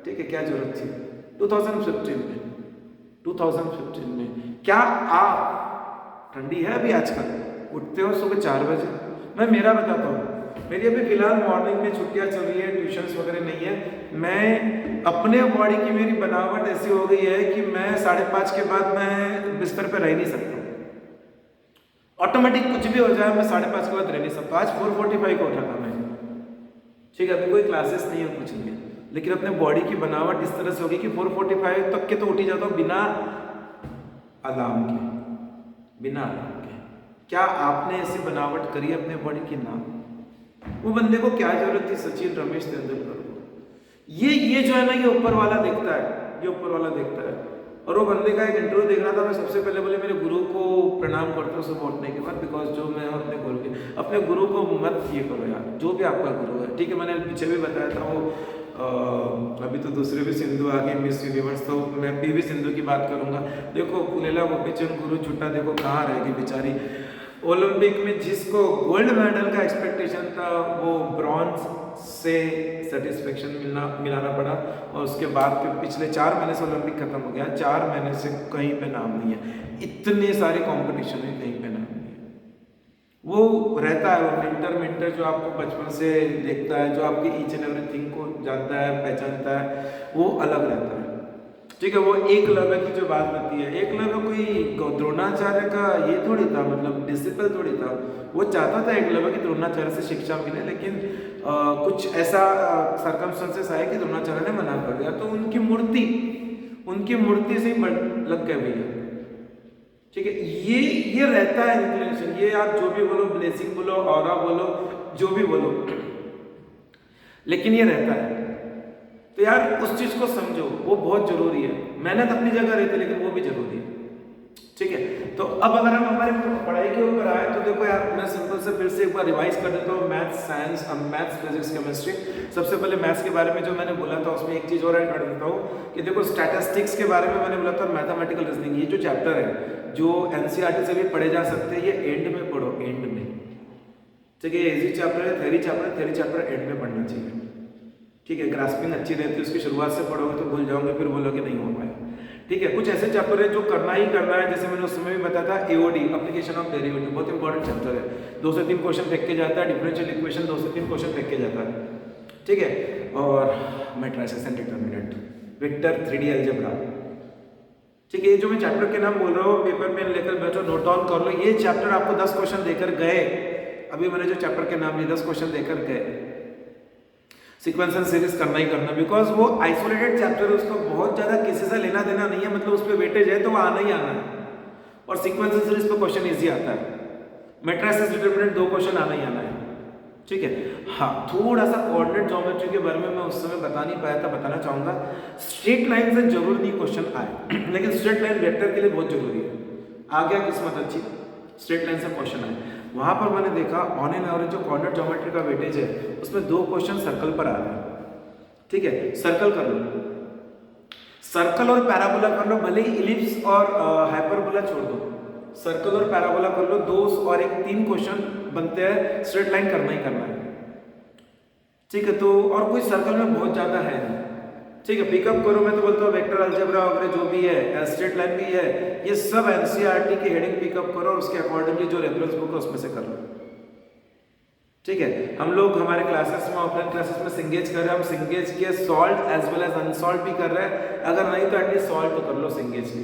ठीक है, क्या जरूरत थी? 2015 में क्या आप, ठंडी है अभी आजकल, उठते हो सुबह 4 बजे? मैं मेरा बताता हूँ, मेरी अभी फिलहाल मॉर्निंग में छुट्टियाँ चल रही है, ट्यूशन्स वगैरह नहीं है। मैं अपने बॉडी की मेरी बनावट ऐसी हो गई है कि मैं 5:30 के बाद मैं बिस्तर पर रह नहीं सकता। ऑटोमेटिक कुछ भी हो जाए, मैं 5:30 के बाद रह नहीं सकता। आज 4:45 को उठा था मैं। ठीक है, अभी कोई क्लासेस नहीं है, कुछ नहीं है, लेकिन अपने बॉडी की बनावट इस तरह से होगी कि 4:45 तक के तो उठ ही जाता हूँ बिना अलार्म के, बिना अलार्म के। क्या आपने ऐसी बनावट करी अपने बॉडी की? ना। वो बंदे को क्या जरूरत थी सचिन रमेश तेंदुलकर को? ये जो है ना, ये ऊपर वाला देखता है, ये ऊपर वाला देखता है। और वो बंदे का एक इंटरव्यू देख रहा था, मैं सबसे पहले बोले मेरे गुरु को प्रणाम करता हूँ सुबह उठने के बाद, बिकॉज जो मैं अपने गुरु को मत ये करो यार, जो भी आपका गुरु है। ठीक है, मैंने पीछे भी बताया था वो अभी तो दूसरे भी सिंधु आ गए मिस यूनिवर्स, तो मैं पीवी सिंधु की बात करूंगा। देखो पुलेला गोपीचंद गुरु छुट्टा देखो कहाँ रहेगी बेचारी। ओलंपिक में जिसको गोल्ड मेडल का एक्सपेक्टेशन था वो ब्रॉन्ज से सेटिस्फेक्शन मिलाना पड़ा। और उसके बाद फिर पिछले 4 महीने से ओलंपिक खत्म हो गया, 4 महीने से कहीं पे नाम नहीं है। इतने सारे कंपटीशन है, कहीं पे नाम नहीं है। वो रहता है, वो मेंटर जो आपको बचपन से देखता है, जो आपकी ईच एंड एवरीथिंग को जानता है, पहचानता है, वो अलग रहता है। ठीक है, वो एकलव्य की जो बात बनती है, एकलव्य कोई द्रोणाचार्य का ये थोड़ी था, मतलब डिसिपल थोड़ी था। वो चाहता था एकलव्य की द्रोणाचार्य से शिक्षा मिले, लेकिन कुछ ऐसा सर्कमस्टेंसेस आए कि द्रोणाचार्य ने मना कर दिया, तो उनकी मूर्ति से ही लग गए भैया। ठीक है, ये रहता है इंक्लिनेशन। ये आप जो भी बोलो, ब्लेसिंग बोलो, ऑरा बोलो, जो भी बोलो, लेकिन ये रहता है। तो यार उस चीज को समझो, वो बहुत जरूरी है। मेहनत अपनी जगह रहती है, लेकिन वो भी जरूरी है। ठीक है, तो अब अगर हम हमारे पढ़ाई के ऊपर आए तो देखो यार, मैं सिंपल से फिर से एक बार रिवाइज कर देता हूँ। Maths physics chemistry. सबसे पहले मैथ्स के बारे में जो मैंने बोला था उसमें एक चीज और ऐड कर देता हूँ कि देखो स्टैटिस्टिक्स के बारे में मैंने बोला था, मैथमेटिकल रीजनिंग, ये जो चैप्टर है जो एनसीईआरटी से भी पढ़े जा सकते हैं, ये एंड में पढ़ो, एंड में। ठीक है, इजी चैप्टर है, थ्योरी चैप्टर एंड में पढ़ना चाहिए। ठीक है, ग्रास्पिंग अच्छी रहती है, उसकी शुरुआत से पढ़ोगे तो भूल जाओगे, फिर बोलोगे नहीं हो पाए। ठीक है, कुछ ऐसे चैप्टर है जो करना ही करना है, जैसे मैंने उस समय भी बताया था एओडी, एप्लीकेशन ऑफ डेरिवेटिव, बहुत इंपॉर्टेंट चैप्टर है। 2 से 3 क्वेश्चन फेंक के जाता है, डिफरेंशियल इक्वेशन 2 से 3 क्वेश्चन फेंक के जाता है। ठीक है, और matrices and determinant, vector, 3D algebra. ठीक है, ये जो मैं चैप्टर के नाम बोल रहा हूँ, पेपर पेन लेकर बैठो, नोट डाउन कर लो। ये चैप्टर आपको 10 क्वेश्चन देकर गए, अभी मैंने जो चैप्टर के नाम लिए 10 क्वेश्चन देकर गए। सीक्वेंस एंड सीरीज करना ही करना, बिकॉज वो आइसोलेटेड चैप्टर है, उसको बहुत ज्यादा किसी से लेना देना नहीं है, मतलब उस पर वेटेज है तो वो आना ही आना है। और सीक्वेंस एंड सीरीज पे क्वेश्चन इजी आता है, मैट्रिसेस डिटरमिनेंट 2 क्वेश्चन आना ही आना है। ठीक है, हाँ, थोड़ा सा कोऑर्डिनेट ज्योमेट्री के बारे में मैं उस समय बता नहीं पाया था, बताना चाहूंगा। स्ट्रेट लाइन से जरूर नहीं क्वेश्चन आए, लेकिन स्ट्रेट लाइन वेक्टर के लिए बहुत जरूरी है। आ गया किस्मत अच्छी, स्ट्रेट लाइन से क्वेश्चन आए। वहां पर मैंने देखा ऑन एन एवरेज जो कोऑर्डिनेट ज्योमेट्री का वेटेज है उसमें 2 क्वेश्चन सर्कल पर आ रहे हैं। ठीक है, सर्कल कर लो, सर्कल और पैराबोला कर लो, भले ही इलिप्स और हाइपरबोला छोड़ दो, सर्कल और पैराबोला कर लो, 2 और 1 3 क्वेश्चन बनते हैं, स्ट्रेट लाइन करना ही करना है। ठीक है, तो और कोई सर्कल में बहुत ज्यादा है नहीं। ठीक है, पिकअप करो, मैं तो बोलता हूँ वेक्टर अलजेब्रा वगैरह जो भी है, स्ट्रेट लाइन भी है, ये सब एनसीईआरटी की हेडिंग पिकअप करो और उसके अकॉर्डिंगली जो रेफरेंस बुक है उसमें से कर लो। ठीक है, हम लोग हमारे क्लासेस में, ऑफलाइन क्लासेस में सिंगेज कर रहे हैं, हम सिंगेज के सॉल्ट एज वेल एज अनसॉल्ट भी कर रहे हैं। अगर नहीं तो एटलीस्ट सॉल्ट तो कर लो सिंगेज की,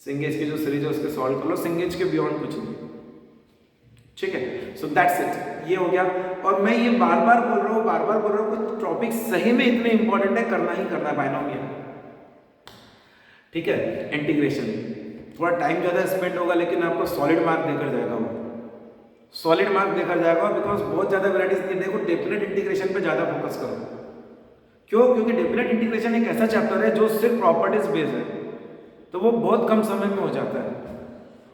सिंगेज की जो सीरीज है उसके सॉल्व कर लो, सिंगेज के बियॉन्ड कुछ नहीं। ठीक है, सो दैट्स इट, ये हो गया। और मैं ये बार बार बोल रहा हूँ कुछ टॉपिक सही में इतने इंपॉर्टेंट है, करना ही करना है, बायनोमियल। ठीक है, इंटीग्रेशन थोड़ा टाइम ज्यादा स्पेंड होगा, लेकिन आपको सॉलिड मार्क देकर जाएगा, वो सॉलिड मार्क देकर जाएगा, बिकॉज बहुत ज्यादा वैरायटीज। देखो डेफिनेट इंटीग्रेशन पे ज्यादा फोकस करो, क्यों? क्योंकि डेफिनेट इंटीग्रेशन एक ऐसा चैप्टर है जो सिर्फ प्रॉपर्टीज बेस्ड है, तो वो बहुत कम समय में हो जाता है।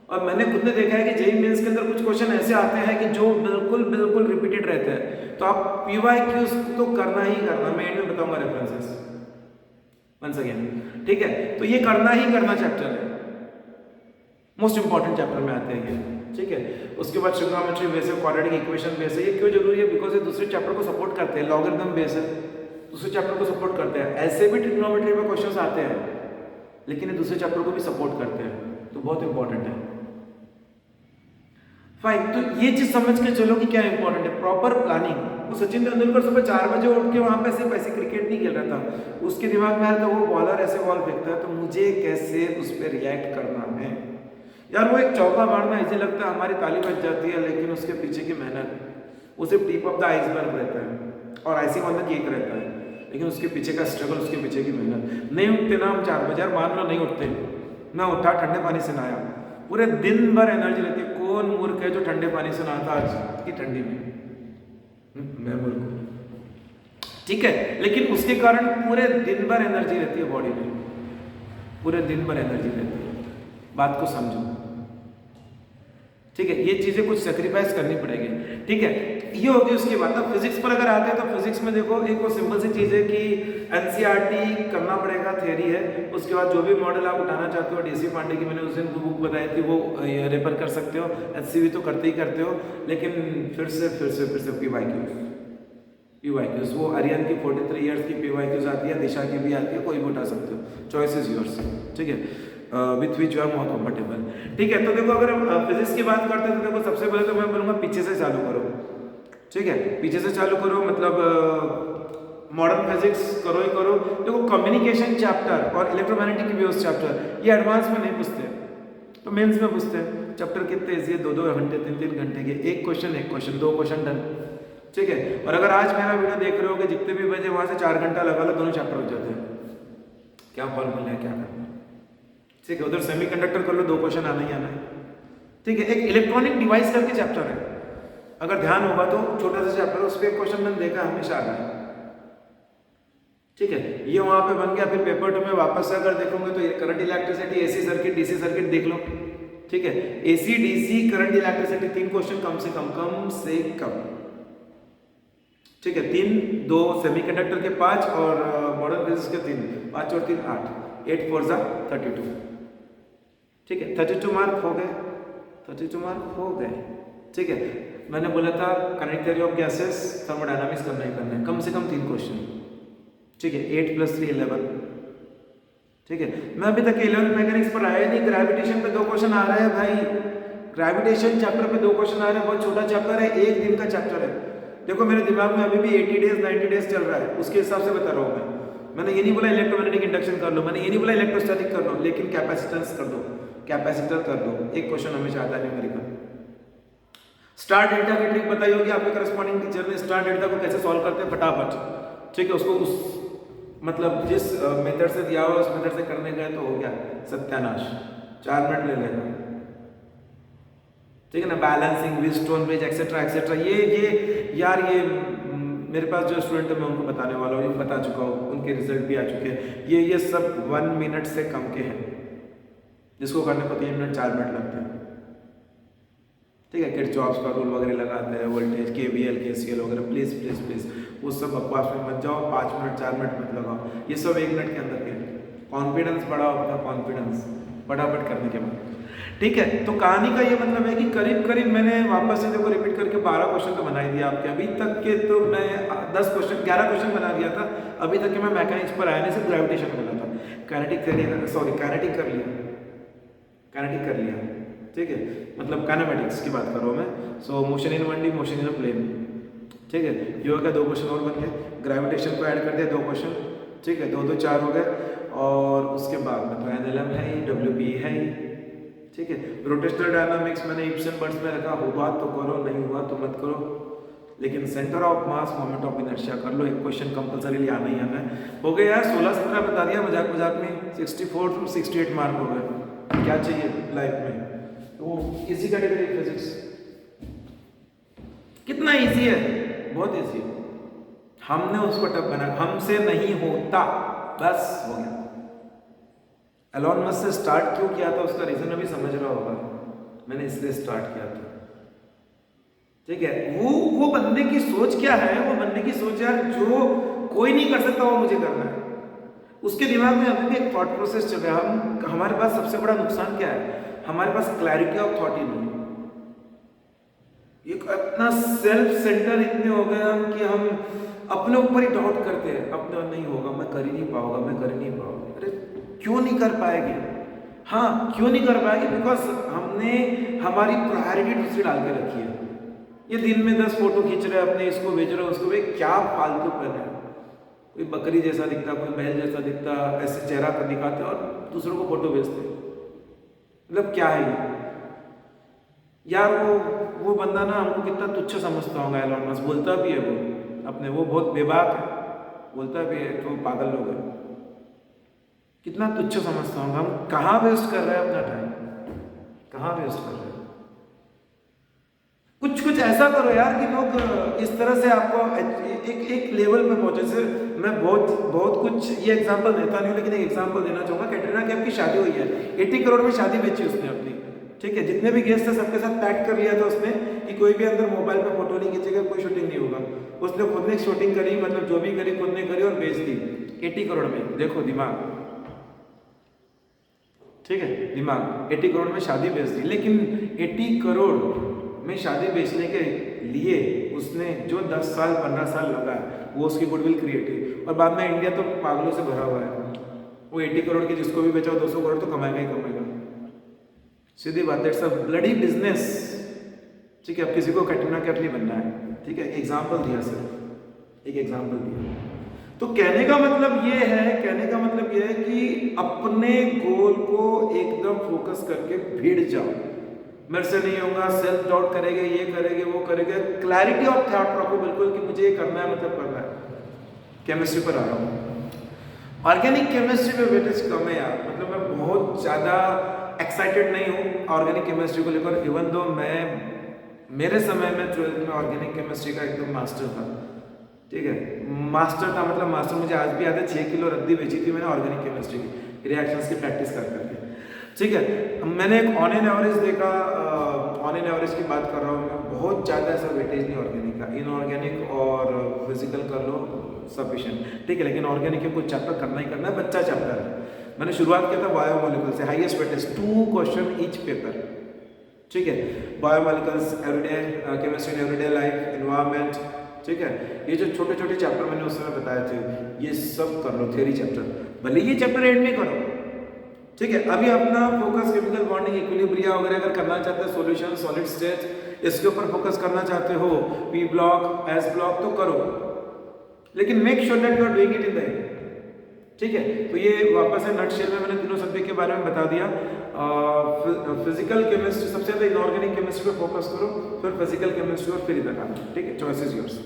और मैंने खुद ने देखा है कि जेईई मेंस के अंदर कुछ क्वेश्चन ऐसे आते हैं कि जो बिल्कुल बिल्कुल रिपीटेड रहते हैं, तो आप पीवाईक्यूज तो करना ही करना, मैं एंड में बताऊंगा रेफरेंसेस वंस अगेन, ठीक है। तो ये करना ही करना चैप्टर है, मोस्ट इंपॉर्टेंट चैप्टर में आते हैं ये, ठीक है। उसके बाद ट्रिग्नोमेट्री बेस है, क्वाड्रेटिक इक्वेशन बेस है। ये क्यों जरूरी है? बिकॉज ये दूसरे चैप्टर को सपोर्ट करते हैं। लॉगरिथम बेस है, दूसरे चैप्टर को सपोर्ट करते हैं। ऐसे भी ट्रिग्नोमेट्री में क्वेश्चंस आते हैं, लेकिन ये दूसरे चैप्टर को भी सपोर्ट करते हैं, तो बहुत इंपॉर्टेंट है। फाइन, तो ये चीज समझ के चलो कि क्या इंपॉर्टेंट है, प्रॉपर प्लानिंग। तो सचिन तेंदुलकर सुबह 4 बजे उठ के वहां पे सिर्फ ऐसे क्रिकेट नहीं खेल रहा था, उसके दिमाग में आया था वो बॉलर ऐसे बॉल फेंकता है तो मुझे कैसे उस पर रिएक्ट करना है। यार वो एक चौका मारना इसे लगता है हमारी ताली बच जाती है, लेकिन उसके पीछे की मेहनत, वो सिर्फ टिप ऑफ द आइसबर्ग रहता है और आइसिंग ऑन द केक रहता है, लेकिन उसके पीछे का स्ट्रगल, उसके पीछे की मेहनत। नहीं उठते ना हम 4 बजे, यार मान लो नहीं उठते, मैं उठा ठंडे पानी से नहाया, पूरे दिन भर एनर्जी रहती है। कौन मूर्ख है जो ठंडे पानी से नहाता आज की ठंडी में? मैं मूर्ख हूं, ठीक है, लेकिन उसके कारण पूरे दिन भर एनर्जी रहती है बॉडी में, पूरे दिन भर एनर्जी रहती है। बात को समझो, ठीक है। ये चीजें कुछ सेक्रीफाइस करनी पड़ेगी, ठीक है। ये होगी उसकी बात। अब फिजिक्स पर अगर आते हैं तो फिजिक्स में देखो एक वो सिंपल सी चीज है कि एनसीईआरटी करना पड़ेगा, थ्योरी है। उसके बाद जो भी मॉडल आप उठाना चाहते हो, डीसी पांडे की मैंने उस दिन बुक बताई थी, वो रेफर कर सकते हो। एचसीवी तो करते ही करते हो, लेकिन फिर से पीवाईक्यूज वो अरियन की 43 इयर्स की पीवाईक्यूज आती है, दिशा की भी आती है, कोई भी उठा सकते हो, चॉइस इज योर्स, ठीक है, with which you are more comfortable, ठीक है। तो देखो अगर फिजिक्स की बात करते हैं तो देखो सबसे पहले तो मैं बोलूँगा पीछे से चालू करो, ठीक है, पीछे से चालू करो, मतलब मॉडर्न फिजिक्स करो ही करो। देखो कम्युनिकेशन चैप्टर और इलेक्ट्रोमैग्नेटिक वेव्स चैप्टर ये एडवांस में नहीं पूछते, तो मेंस में पूछते हैं। चैप्टर कितने इजी है, 2-2 घंटे 3-3 घंटे के, एक क्वेश्चन 2 क्वेश्चन डन, ठीक है। और अगर आज मेरा वीडियो देख रहे हो कि जितने भी बजे वहां से 4 घंटा लगा लो, दोनों चैप्टर हो जाते हैं। क्या फॉर्मूला है, क्या करना, ठीक है। उधर सेमीकंडक्टर कर लो, 2 क्वेश्चन आना ही आना है, ठीक है। एक इलेक्ट्रॉनिक डिवाइस करके चैप्टर है, अगर ध्यान होगा तो छोटा सा चैप्टर, उस पर एक क्वेश्चन मैंने देखा हमेशा आ रहा है, ठीक है। ये वहां पे बन गया। फिर पेपर 2 में वापस से अगर देखोगे तो current electricity, AC circuit, DC circuit देख लो, ठीक है। AC DC current electricity 3 question कम से कम, ठीक है। 2 सेमीकंडक्टर के 5 और मॉडर्न फिजिक्स के 3, 5 और 3 8, 8 4 जा 32, ठीक है। 32 मार्क हो गए, 32 मार्क हो गए, ठीक है। मैंने बोला था kinetic theory of gases, thermodynamics करना ही करना है, कम से कम 3 क्वेश्चन, ठीक है। 8 + 3 11, ठीक है। मैं अभी तक 11th मैकेनिक्स पर आया नहीं। ग्रेविटेशन पे 2 क्वेश्चन आ रहे हैं भाई, ग्रेविटेशन चैप्टर पे 2 क्वेश्चन आ रहे हैं, बहुत छोटा चैप्टर है, 1 दिन का चैप्टर है। देखो मेरे दिमाग में अभी भी 80 डेज 90 डेज चल रहा है, उसके हिसाब से बता रहा हूँ मैंने ये नहीं बोला इलेक्ट्रोमैग्नेटिक इंडक्शन कर लो, मैंने ये नहीं बोला इलेक्ट्रोस्टैटिक कर लो, लेकिन कैपेसिटेंस कर दो, कैपेसिटर कर दो। एक क्वेश्चन हमेशा आता है न्यूमेरिकल। स्टार डेल्टा की ट्रिक बताई होगी आपके करस्पॉन्डिंग टीचर ने, स्टार डेल्टा को कैसे सॉल्व करते हैं फटाफट, ठीक है। उसको उस मतलब जिस मेथड से दिया हुआ उस मेथड से करने गए तो हो गया सत्यानाश, 4 मिनट ले लेगा, ठीक है ना। Balancing, Wheatstone bridge etcetera etcetera, ये यार ये मेरे पास जो स्टूडेंट है मैं उनको बताने वाला हूँ, बता चुका हूँ, उनके रिजल्ट भी आ चुके हैं। ये सब 1 मिनट से कम के हैं, जिसको करने को 3 मिनट 4 मिनट लगते हैं, ठीक है। किरचॉफ्स का रूल वगैरह लगाते हैं, वोल्टेज, केवीएल, केसीएल वगैरह, प्लीज प्लीज प्लीज वो सब बकवास में मत जाओ, 5 मिनट 4 मिनट मत लगाओ, ये सब 1 मिनट के अंदर के। कॉन्फिडेंस बढ़ाओ अपना, कॉन्फिडेंस फटाफट करने के बाद, ठीक है। तो कहानी का ये मतलब है कि करीब करीब मैंने वापस से देखो रिपीट करके 12 क्वेश्चन तो बना ही दिया आपके अभी तक के। तो मैं 10 क्वेश्चन 11 क्वेश्चन बना दिया था अभी तक के। मैं मैकेनिक्स पर आया नहीं, सिर्फ ग्रेविटेशन बोला था, काइनेटिक थ्योरी, सॉरी काइनेटिक कर लिया, ठीक है। मतलब काइनेमेटिक्स की बात कर रहा हूँ मैं। So motion in 1D, motion in plane, ठीक है। ये हो गया, 2 क्वेश्चन और बन गए। ग्रेविटेशन को ऐड कर दिया 2 क्वेश्चन, ठीक है। 2 2 4 हो गए। और उसके बाद मतलब एनएलएम है, डब्ल्यूपी है, ठीक है। रोटेशनल डायनामिक्स मैंने इप्सन बर्ड्स में रखा, हुआ तो करो, नहीं हुआ तो मत करो, लेकिन centre of mass, moment of inertia कर लो। एक क्वेश्चन कंपलसरी आना ही आना है। हो गया यार, 16-17 बता दिया मजाक मजाक में, 64 to 68 मार्क हो गए। क्या चाहिए लाइफ में? तो इसी कैटेगरी फिजिक्स कितना इजी है, बहुत इजी है, हमने उसको टफ बनाया, हमसे नहीं होता, बस हो गया। एलोन मस्क से स्टार्ट क्यों किया था उसका रीजन अभी समझ रहा होगा, मैंने इसलिए स्टार्ट किया था। ठीक है, वो बंदे की सोच क्या है, वो बंदे की सोच यार जो कोई नहीं कर सकता वो मुझे करना है। उसके दिमाग में अभी भी एक थॉट प्रोसेस चल रहा है। हमारे पास सबसे बड़ा नुकसान क्या है, हमारे पास क्लैरिटी ऑफ थॉट ही नहीं है। एक अपना सेल्फ सेंटर इतने हो गए हम कि हम अपने ऊपर ही डाउट करते हैं, अपने नहीं होगा, मैं कर ही नहीं पाऊंगा, मैं कर ही नहीं पाऊंगा। अरे क्यों नहीं कर पाएंगे? हाँ, क्यों नहीं कर पाएंगे? बिकॉज हमने हमारी प्रायोरिटी दूसरी डाल के रखी है। ये दिन में 10 फोटो खींच रहे हैं अपने, इसको भेज रहे हैं उसको, भाई क्या फालतू पन है। कोई बकरी जैसा दिखता, कोई बैल जैसा दिखता, ऐसे चेहरा कर दिखाते और दूसरों को फोटो भेजते, मतलब क्या है ये यार। वो बंदा ना हमको कितना तुच्छ समझता होगा। एलोन मस्क बोलता भी है वो अपने, वो बहुत बेबाक है, बोलता भी है तो पागल लोग है, कितना तुच्छ समझता होगा। हम कहाँ वेस्ट कर रहे हैं अपना टाइम, कहाँ वेस्ट कर रहे हैं। कुछ ऐसा करो यार कि लोग इस तरह से आपको एक लेवल पे पहुंचे। जैसे मैं बहुत कुछ ये एग्जांपल देता नहीं, लेकिन एक एग्जांपल देना चाहूँगा। कैटरीना कैफ की शादी हुई है, 80 करोड़ में शादी बेची उसने अपनी। ठीक है, जितने भी गेस्ट थे सबके साथ पैक कर लिया था उसने कि कोई भी अंदर मोबाइल पे फोटो नहीं खींचेगा, कोई शूटिंग नहीं होगा। उसने खुद ने शूटिंग करी, मतलब जो भी करी खुद ने करी और बेच दी 80 करोड़ में। देखो दिमाग, ठीक है, दिमाग 80 करोड़ में शादी बेच दी। लेकिन 80 करोड़ में शादी बेचने के लिए उसने जो 10 साल 15 साल लगा वो उसकी गुडविल क्रिएट हुई। और बाद में इंडिया तो पागलों से भरा हुआ है, वो 80 करोड़ की जिसको भी बेचा 200 करोड़ तो कमाएगा ही कमाएगा, सीधी बात। That's a bloody business. ठीक है, अब किसी को कैटरीना कैफ नहीं बनना है, ठीक है, एग्जाम्पल दिया, सिर्फ एक एग्जाम्पल दिया। तो कहने का मतलब ये है कि अपने गोल को एकदम फोकस करके भिड़ जाओ। मेरे से नहीं होगा, सेल्फ डाउट करेंगे, ये करेंगे, वो करेंगे। क्लैरिटी ऑफ थॉट रखो बिल्कुल कि मुझे ये करना है, मतलब करना है। केमिस्ट्री पर आ रहा हूँ। ऑर्गेनिक केमिस्ट्री में वेटेज कम है यार, मतलब मैं बहुत ज़्यादा एक्साइटेड नहीं हूँ ऑर्गेनिक केमिस्ट्री को लेकर। इवन दो मेरे समय में 12th में ऑर्गेनिक केमिस्ट्री का एकदम मास्टर था। ठीक है, मास्टर था, मतलब मास्टर। मुझे आज भी याद है 6 किलो रद्दी बेची थी मैंने ऑर्गेनिक केमिस्ट्री की, रिएक्शंस की प्रैक्टिस कर करके। ठीक है, मैंने एक ऑन एन एवरेज देखा, ऑन एन एवरेज की बात कर रहा हूँ मैं, बहुत ज़्यादा ऐसा वेटेज नहीं ऑर्गेनिक का। इनऑर्गेनिक और फिजिकल कर लो सफिशिएंट। ठीक है, लेकिन ऑर्गेनिक में कुछ चैप्टर करना ही करना है, बच्चा चैप्टर है। मैंने शुरुआत किया था बायोमोलिकुल से, highest weightage 2 question each paper. ठीक है, biomolecules, everyday chemistry in everyday life, environment. ठीक है, ये जो छोटे छोटे चैप्टर मैंने उस समय बताए थे, ये सब कर लो, थ्योरी चैप्टर। भले ये चैप्टर एंड में करो। ठीक है, अभी अपना फोकस केमिकल बॉन्डिंग, इक्विलिब्रिया वगैरह अगर करना चाहते हैं, सॉल्यूशन, सॉलिड स्टेट, इसके ऊपर फोकस करना चाहते हो, पी ब्लॉक, एस ब्लॉक, तो करो, लेकिन make sure that you are doing it in the end. ठीक है, तो ये वापस है नटशेल में मैंने तीनों सब्जेक्ट के बारे में बता दिया। फिजिकल केमिस्ट्री सबसे ज़्यादा, इनऑर्गेनिक केमिस्ट्री पे फोकस करो, फिर फिजिकल केमिस्ट्री और फिर इधर आना। ठीक है, चॉइस इज योर्स।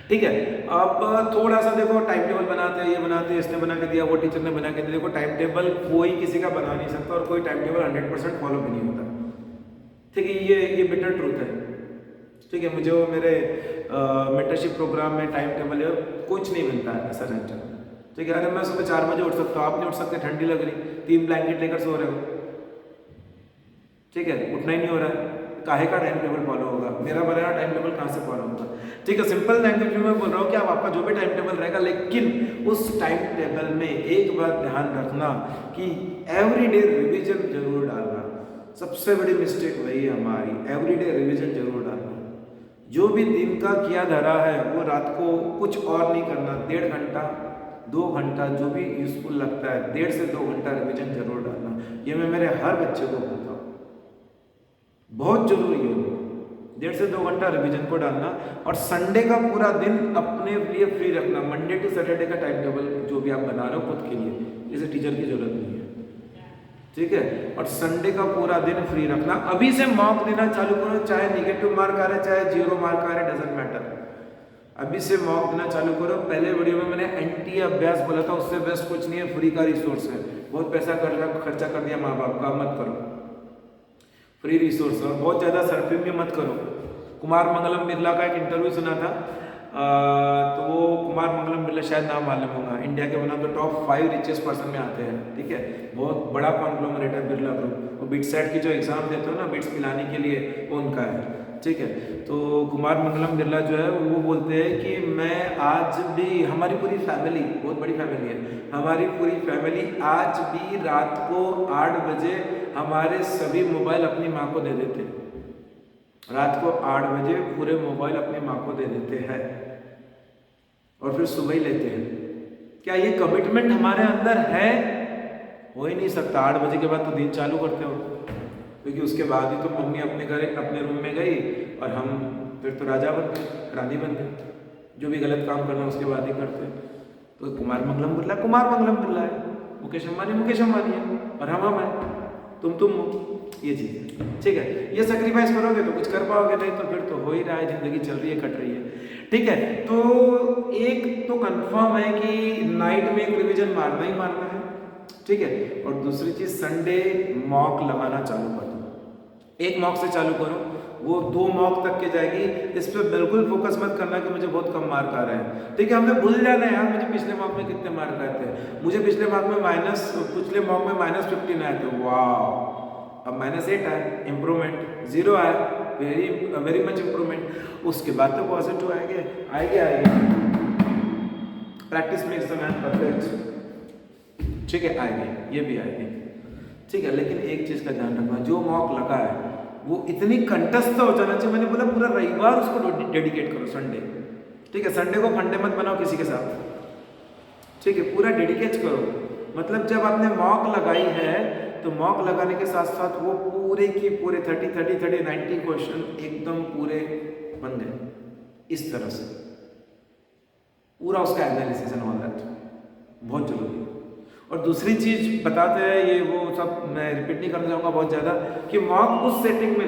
ठीक है, अब थोड़ा सा देखो, टाइम टेबल बनाते हैं, ये बनाते हैं, इसने बना के दिया, वो टीचर ने बना के दिया। देखो, टाइम टेबल कोई किसी का बना नहीं सकता और कोई टाइम टेबल 100% फॉलो भी नहीं होता। ठीक है, ये बिटर ट्रूथ है। ठीक है, मुझे वो मेरे मेंटरशिप प्रोग्राम में टाइम टेबल है, कुछ नहीं मिलता है ऐसा सेंटर। ठीक है, अरे मैं सुबह 4 बजे उठ सकता हूँ, आप नहीं उठ सकते, ठंडी लग रही, 3 ब्लैंकेट लेकर सो रहे हो। ठीक है, उठना ही नहीं हो रहा है, काहे का टाइम टेबल फॉलो होगा? मेरा बनाया टाइम टेबल कहाँ से फॉलो होगा? ठीक है, सिंपल लैंग्वेज में मैं बोल रहा हूँ कि आप आपका जो भी टाइम टेबल रहेगा, लेकिन उस टाइम टेबल में एक बात ध्यान रखना कि एवरीडे रिवीजन जरूर डालना। सबसे बड़ी मिस्टेक वही है हमारी, एवरीडे रिवीजन जरूर डालना। जो भी दिन का किया धरा है वो रात को कुछ और नहीं करना, 1.5 घंटा 2 घंटा जो भी यूजफुल लगता है, 1.5 से 2 घंटा रिवीजन जरूर डालना। ये मैं मेरे हर बच्चे को बोलता हूँ, बहुत जरूरी है। 1.5 से 2 घंटा रिवीजन को डालना और संडे का पूरा दिन अपने लिए फ्री रखना। मंडे टू सैटरडे का टाइम टेबल जो भी आप बना रहे हो खुद के लिए, इसे टीचर की जरूरत नहीं है। ठीक है, और संडे का पूरा दिन फ्री रखना। अभी से मॉक देना चालू करो, चाहे नेगेटिव मार्क आ रहे चाहे 0 मार्क आ रहे, डजेंट मैटर। अभी से मॉक देना चालू करो। पहले वीडियो में मैंने एंटी अभ्यास बोला था, उससे बेस्ट कुछ नहीं है, फ्री का रिसोर्स है। बहुत पैसा खर्चा कर दिया माँ बाप का, मत करो, फ्री रिसोर्स। और बहुत ज़्यादा सर्फिंग भी मत करो। कुमार मंगलम बिरला का एक इंटरव्यू सुना था, तो वो कुमार मंगलम बिरला, शायद नाम मालूम होगा, इंडिया के one of the top 5 richest person में आते हैं। ठीक है, बहुत बड़ा कॉन्ग्लोमरेट है बिरला ग्रुप। वो बिट्स सेट की जो एग्जाम देते हो ना बिट्स पिलाने के लिए, वो उनका है। ठीक है, तो कुमार मंगलम बिरला जो है वो बोलते हैं कि मैं आज भी, हमारी पूरी फैमिली, बहुत बड़ी फैमिली है, हमारी पूरी फैमिली आज भी रात को 8 बजे हमारे सभी मोबाइल अपनी माँ को दे देते हैं। रात को 8 बजे पूरे मोबाइल अपनी माँ को दे देते हैं और फिर सुबह ही लेते हैं। क्या ये कमिटमेंट हमारे अंदर है? हो ही नहीं सकता। 8 बजे के बाद तो दिन चालू करते हो, क्योंकि उसके बाद ही तो मम्मी अपने घर अपने रूम में गई और हम फिर तो राजा बन गए, रानी बन गए। जो भी गलत काम करना उसके बाद ही करते। तो कुमार मंगलम बिरला कुमार मंगलम बिरला है, मुकेश अंबानी मुकेश अंबानी है, और हम हैं, तुम हो। ये चीज़ है। ठीक है, ये सेक्रीफाइस करोगे तो कुछ कर पाओगे, नहीं तो फिर तो हो ही रहा है, जिंदगी चल रही है, कट रही है। ठीक है, तो एक तो कंफर्म है कि नाइट में एक रिवीजन मारना ही मारना है। ठीक है, और दूसरी चीज संडे मॉक लगाना चालू कर दो। एक मॉक से चालू करो, वो 2 मॉक तक के जाएगी। इस पर बिल्कुल फोकस मत करना कि मुझे बहुत कम मार्क आ रहे हैं। ठीक है, हमें भूल जाना है यार मुझे पिछले मॉक में कितने मार्क आए थे। मुझे पिछले मॉक में पिछले मॉक में -15 आए थे, वाह। अब -8 आए, इम्प्रूवमेंट। 0 आया, वेरी मच इम्प्रूवमेंट। उसके बाद तो पॉजिटिव आएंगे। Practice makes the man perfect. ठीक है, आएंगे, ये भी आएंगे। ठीक है, लेकिन एक चीज का ध्यान रखना, जो मॉक लगा है वो इतनी कंटस्ट हो जाना चाहिए। मैंने बोला पूरा रविवार उसको डेडिकेट करो, संडे। ठीक है, संडे को फंडे मत बनाओ किसी के साथ। ठीक है, पूरा डेडिकेट करो। मतलब जब आपने मॉक लगाई है तो मॉक लगाने के साथ साथ वो पूरे की पूरे 90 क्वेश्चन एकदम पूरे बन गए, इस तरह से पूरा उसका एनालिसिस एंड ऑल दैट बहुत जरूरी है। और दूसरी चीज बताते हैं, ये वो सब मैं रिपीट नहीं करना चाहूँगा बहुत ज़्यादा, कि मॉक उस सेटिंग में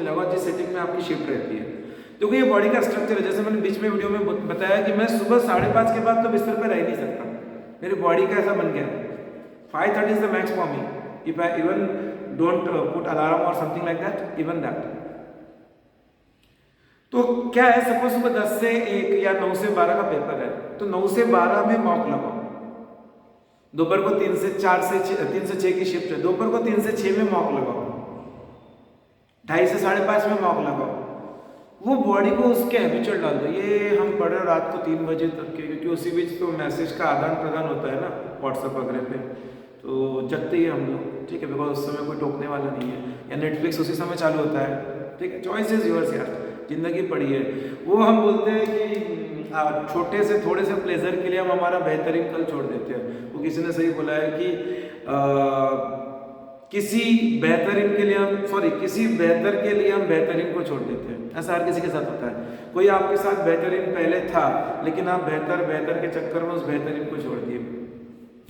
लगाओ जिस सेटिंग में आपकी शिफ्ट रहती है। क्योंकि ये बॉडी का स्ट्रक्चर है, जैसे मैंने बीच में वीडियो में बताया कि मैं सुबह 5:30 के बाद तो बिस्तर पर रह नहीं सकता। मेरी बॉडी का ऐसा बन गया। 5:30 is the max for me. If I even don't put alarm or something like that, even that. तो क्या है, सपोज सुबह 10 से 1 या 9 से 12 का पेपर है, तो 9 से 12 में मॉक लगाओ। दोपहर को 3 से 6 की शिफ्ट है, दोपहर को 3 से 6 में मॉक लगाओ। 2:30 से 5:30 में मॉक लगाओ। वो बॉडी को उसके हैबिचुअल डाल दो। ये हम पढ़ रहे रात को 3 बजे तक के, क्योंकि उसी बीच तो मैसेज का आदान प्रदान होता है ना व्हाट्सएप वगैरह पे, तो जगते ही हम लोग। ठीक है, बिकॉज उस समय कोई टोकने वाला नहीं है, या नेटफ्लिक्स उसी समय चालू होता है। ठीक है, चॉइस इज योर्स यार, जिंदगी पड़ी है। वो हम बोलते हैं कि छोटे से थोड़े से प्लेजर के लिए हम हमारा बेहतरीन कल छोड़ देते हैं। वो किसी ने सही बोला है कि किसी बेहतर के लिए हम बेहतरीन को छोड़ देते हैं। ऐसा हर किसी के साथ होता है। कोई आपके साथ बेहतरीन पहले था, लेकिन आप बेहतर के चक्कर में उस बेहतरीन को छोड़ दिए।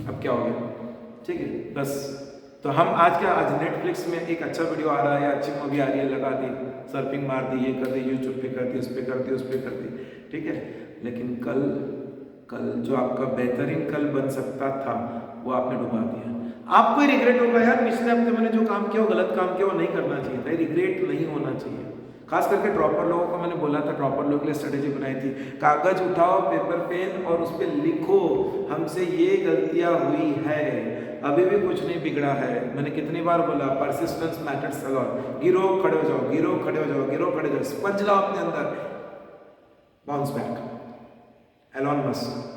अब क्या हो गया? ठीक है, बस। तो हम आज नेटफ्लिक्स में एक अच्छा वीडियो आ रहा है, अच्छी मूवी आ रही है, लगा दी, सर्फिंग मार दी, ये कर दी, यूट्यूब पे कर दी, उस पर कर दी, उस पर कर दी। ठीक है, लेकिन कल जो आपका बेहतरीन कल बन सकता था वो आपने डुबा दिया। आपको ही रिग्रेट होगा यार, पिछले हफ्ते मैंने जो काम किया वो गलत काम किया, वो नहीं करना चाहिए था। रिग्रेट नहीं होना चाहिए। खास करके ड्रॉपर लोगों को मैंने बोला था, ड्रॉपर लोगों के लिए स्ट्रेटेजी बनाई थी, कागज उठाओ, पेपर पेन, और उस पर लिखो हमसे ये गलतियां हुई है, अभी भी कुछ नहीं बिगड़ा है। मैंने कितनी बार बोला, परसिस्टेंस मैटर्स अ लॉट। गिरो खड़े हो जाओ, गिरो खड़े हो जाओ, गिरो खड़े हो जाओ, स्पंज लाओ अपने अंदर, बाउंस बैक। Elon Musk.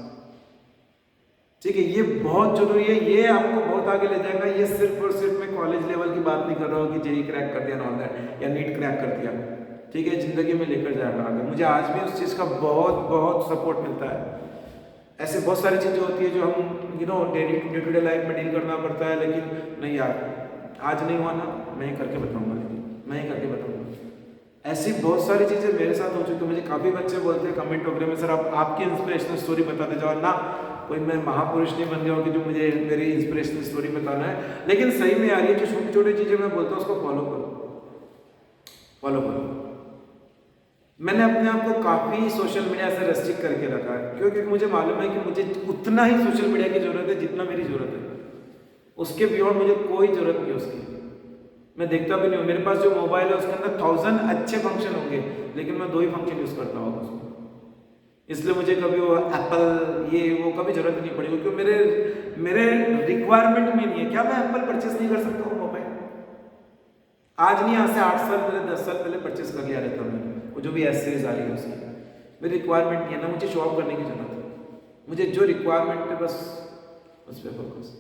ठीक है, ये बहुत जरूरी है, ये आपको बहुत आगे ले जाएगा। ये सिर्फ और सिर्फ मैं कॉलेज लेवल की बात नहीं कर रहा हूँ कि जेई क्रैक कर दिया ऑल दैट, या नीट क्रैक कर दिया। ठीक है, जिंदगी में लेकर जाएगा आगे। मुझे आज भी उस चीज़ का बहुत सपोर्ट मिलता है। ऐसे बहुत सारी चीज़ें होती है जो हम डे टू डे लाइफ में डील करना पड़ता है, लेकिन नहीं यार, आज नहीं हुआ ना, मैं ही करके बताऊँगा, मैं ही करके बताऊँगा। ऐसी बहुत सारी चीज़ें मेरे साथ हो चुकी। मुझे काफ़ी बच्चे बोलते हैं कमेंट वगैरह में, सर आप आपकी इंस्पिरेशनल स्टोरी बताते जाओ ना। कोई मैं महापुरुष नहीं बन गया हूँ कि जो मुझे मेरी इंस्पिरेशनल स्टोरी बताना है, लेकिन सही में यार ये जो छोटी छोटी चीज़ें मैं बोलता हूँ उसको फॉलो करो। मैंने अपने आप को काफ़ी सोशल मीडिया से रेस्ट्रिक्ट करके रखा है, क्योंकि मुझे मालूम है कि मुझे उतना ही सोशल मीडिया की ज़रूरत है जितना मेरी ज़रूरत है। उसके बियॉन्ड मुझे कोई ज़रूरत नहीं उसकी। मैं देखता भी नहीं हूँ। मेरे पास जो मोबाइल है उसके अंदर 1000 अच्छे फंक्शन होंगे, लेकिन मैं 2 ही फंक्शन यूज़ करता हूँ उसमें। इसलिए मुझे कभी वो एप्पल ये वो कभी जरूरत नहीं पड़ी, क्योंकि मेरे मेरे रिक्वायरमेंट में नहीं है। क्या मैं एप्पल परचेस नहीं कर सकता हूँ मोबाइल? आज नहीं, आज से 8 साल पहले 10 साल पहले परचेस कर लिया रहता मैंने, वो जो भी एस सीरीज आ रही है उसकी। मेरी रिक्वायरमेंट नहीं है ना, मुझे शॉप करने की जरूरत है। मुझे जो रिक्वायरमेंट है बस उस पर फोकस।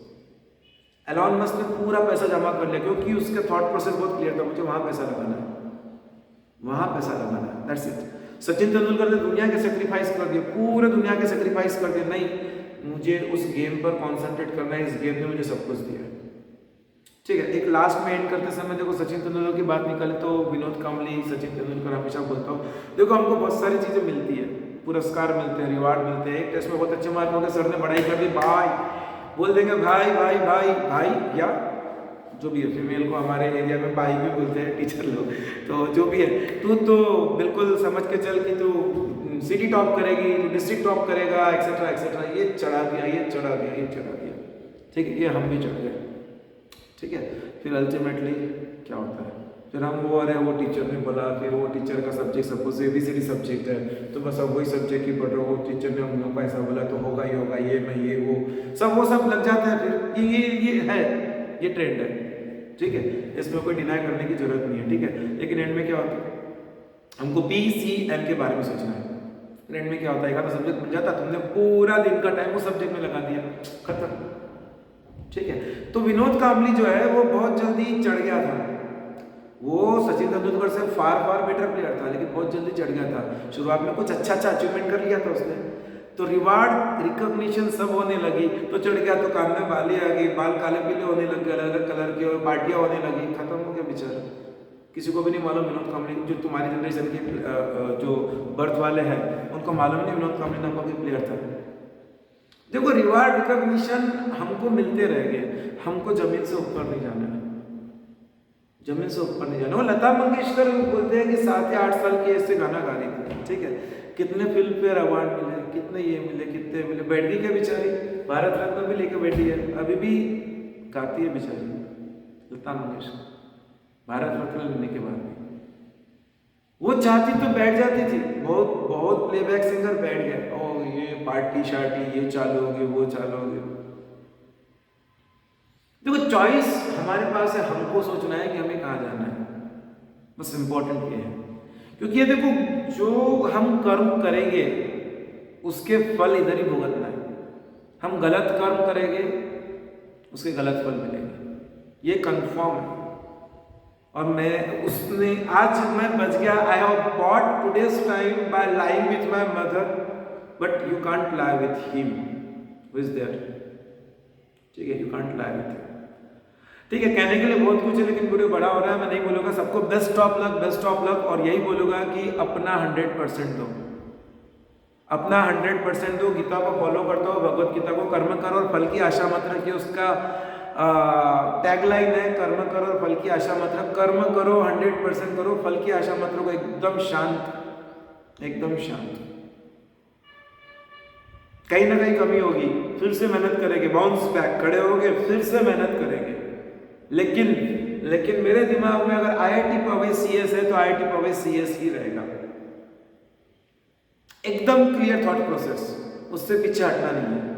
एलॉन मस्क ने पूरा पैसा जमा कर लिया क्योंकि उसका थॉट प्रोसेस बहुत क्लियर था, मुझे वहां पैसा लगाना है, वहां पैसा लगाना है, दैट्स इट। सचिन तेंदुलकर ने दुनिया के सेक्रीफाइस कर दिए, पूरे दुनिया के सेक्रीफाइस कर दिए, नहीं मुझे उस गेम पर कॉन्सेंट्रेट करना है, इस गेम ने मुझे सब कुछ दिया है। ठीक है, एक लास्ट में एंड करते समय देखो सचिन तेंदुलकर की बात निकले तो विनोद कांबली, सचिन तेंदुलकर हमेशा बोलता हूँ, देखो हमको बहुत सारी चीजें मिलती है, पुरस्कार मिलते हैं, रिवार्ड मिलते हैं। एक टेस्ट में बहुत अच्छे मार्क हो गए, सर ने पढ़ाई कर दी, भाई बोल देंगे भाई भाई भाई भाई, या जो भी है, फीमेल को हमारे एरिया में भाई भी बोलते हैं टीचर लोग, तो जो भी है, तू तो बिल्कुल समझ के चल कि तू सिटी टॉप करेगी, तू डिस्ट्रिक्ट टॉप करेगा, एक्सेट्रा एक्सेट्रा, ये चढ़ा दिया, ये चढ़ा दिया, ये चढ़ा दिया। ठीक है, ये हम भी चढ़ गए। ठीक है, फिर अल्टीमेटली क्या होता है, फिर हम वो अरे वो टीचर ने बोला, फिर वो टीचर का सब्जेक्ट सपोज ABCD सब्जेक्ट है तो बस अब वही सब्जेक्ट ही पढ़ रहे हो, टीचर ने हम लोग को ऐसा बोला तो होगा ही होगा, ये मैं ये वो सब लग जाता है। फिर ये है, ये ट्रेंड है। ठीक है, इसमें कोई डिनाई करने की जरूरत नहीं है। ठीक है, लेकिन एंड में क्या होता है, हमको PCM के बारे में सोचना है। एंड में क्या होता है, एक आधा सब्जेक्ट मिल जाता, तुमने पूरा दिन का टाइम उस सब्जेक्ट में लगा दिया, खत्म। ठीक है, तो विनोद कांबली जो है वो बहुत जल्दी चढ़ गया था, वो सचिन तेंदुलकर से फार फार बेटर प्लेयर था, लेकिन बहुत जल्दी चढ़ गया था। शुरुआत में कुछ अच्छा अचीवमेंट कर लिया था उसने, तो रिवार्ड रिकॉग्निशन सब होने लगी तो चढ़ गया, तो कान में बाली आ गई, बाल काले पीले होने लग गए, अलग अलग कलर के, और पार्टियां होने लगी, खत्म हो गया बेचारा। किसी को भी नहीं मालूम विनोद कांबली, जो तुम्हारी जनरेशन के जो बर्थ वाले हैं उनको मालूम नहीं विनोद कांबली नाम का कोई प्लेयर था। देखो, रिवार्ड रिकॉग्निशन हमको मिलते रहेंगे, हमको जमीन से ऊपर नहीं जाना है, जमीन से ऊपर नहीं जाना। वो लता मंगेशकर बोलते हैं कि 7 या 8 साल की ऐसे गाना गा रही थी। ठीक है, कितने फिल्म फेयर अवार्ड मिले, कितने ये मिले, कितने मिले, बैठ गई क्या बेचारी, भारत रत्न भी लेके बैठी है, अभी भी गाती है बेचारी लता मंगेशकर, भारत रत्न लेने के बाद भी। वो चाहती तो बैठ जाती थी, बहुत बहुत प्लेबैक सिंगर बैठ गए, ओ ये पार्टी शार्टी ये चालू होगी, वो चालू होगी। देखो, चॉइस हमारे पास है, हमको सोचना है कि हमें कहाँ जाना है, बस इंपॉर्टेंट ये है। क्योंकि ये देखो, जो हम कर्म करेंगे उसके फल इधर ही भुगतना है। हम गलत कर्म करेंगे उसके गलत फल मिलेंगे, ये कंफर्म है। और मैं उसने आज मैं बच गया, I have bought today's time by lying with my mother, but you can't lie with him who is there. ठीक है, you can't lie with him. ठीक है, कहने के लिए बहुत कुछ है, लेकिन वीडियो बड़ा हो रहा है, मैं नहीं बोलूंगा सबको best of luck, best of luck, और यही बोलूंगा कि अपना 100% दो, अपना 100% दो, गीता को फॉलो करते हो, भगवत गीता को, कर्म करो और फल की आशा मत रखिए। उसका टैगलाइन है कर्म करो और फल की आशा मत रखो। कर्म करो, 100% करो, फल की आशा मत रखो, एकदम शांत, एकदम शांत। कहीं ना कहीं कमी होगी, फिर से मेहनत करेंगे, बाउंस बैक, खड़े होगे, फिर से मेहनत करेंगे। लेकिन मेरे दिमाग में अगर IIT पवे CS है तो IIT पवे CS ही रहेगा, एकदम क्लियर थॉट प्रोसेस, उससे पीछे हटना नहीं है।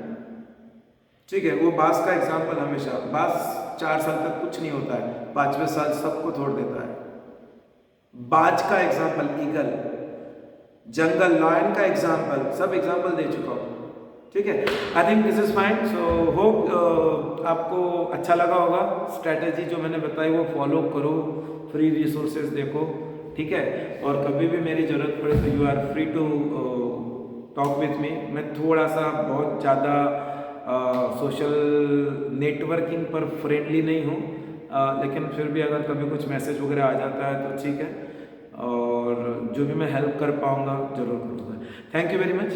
ठीक है, वो बास का एग्जाम्पल हमेशा, बास 4 साल तक कुछ नहीं होता है, 5वें साल सबको तोड़ देता है। बाज का एग्जाम्पल ईगल, जंगल लॉयन का एग्जाम्पल, सब एग्जाम्पल दे चुका हूँ। ठीक है, I think this is fine. So hope आपको अच्छा लगा होगा। स्ट्रैटेजी जो मैंने बताई वो फॉलो करो, फ्री रिसोर्सेज देखो। ठीक है, और कभी भी मेरी जरूरत पड़े तो you are free to talk with me. मैं थोड़ा सा बहुत ज़्यादा सोशल नेटवर्किंग पर फ्रेंडली नहीं हूँ, लेकिन फिर भी अगर कभी कुछ मैसेज वगैरह आ जाता है तो ठीक है, और जो भी मैं हेल्प कर पाऊँगा ज़रूर करूँगा। Thank you very much.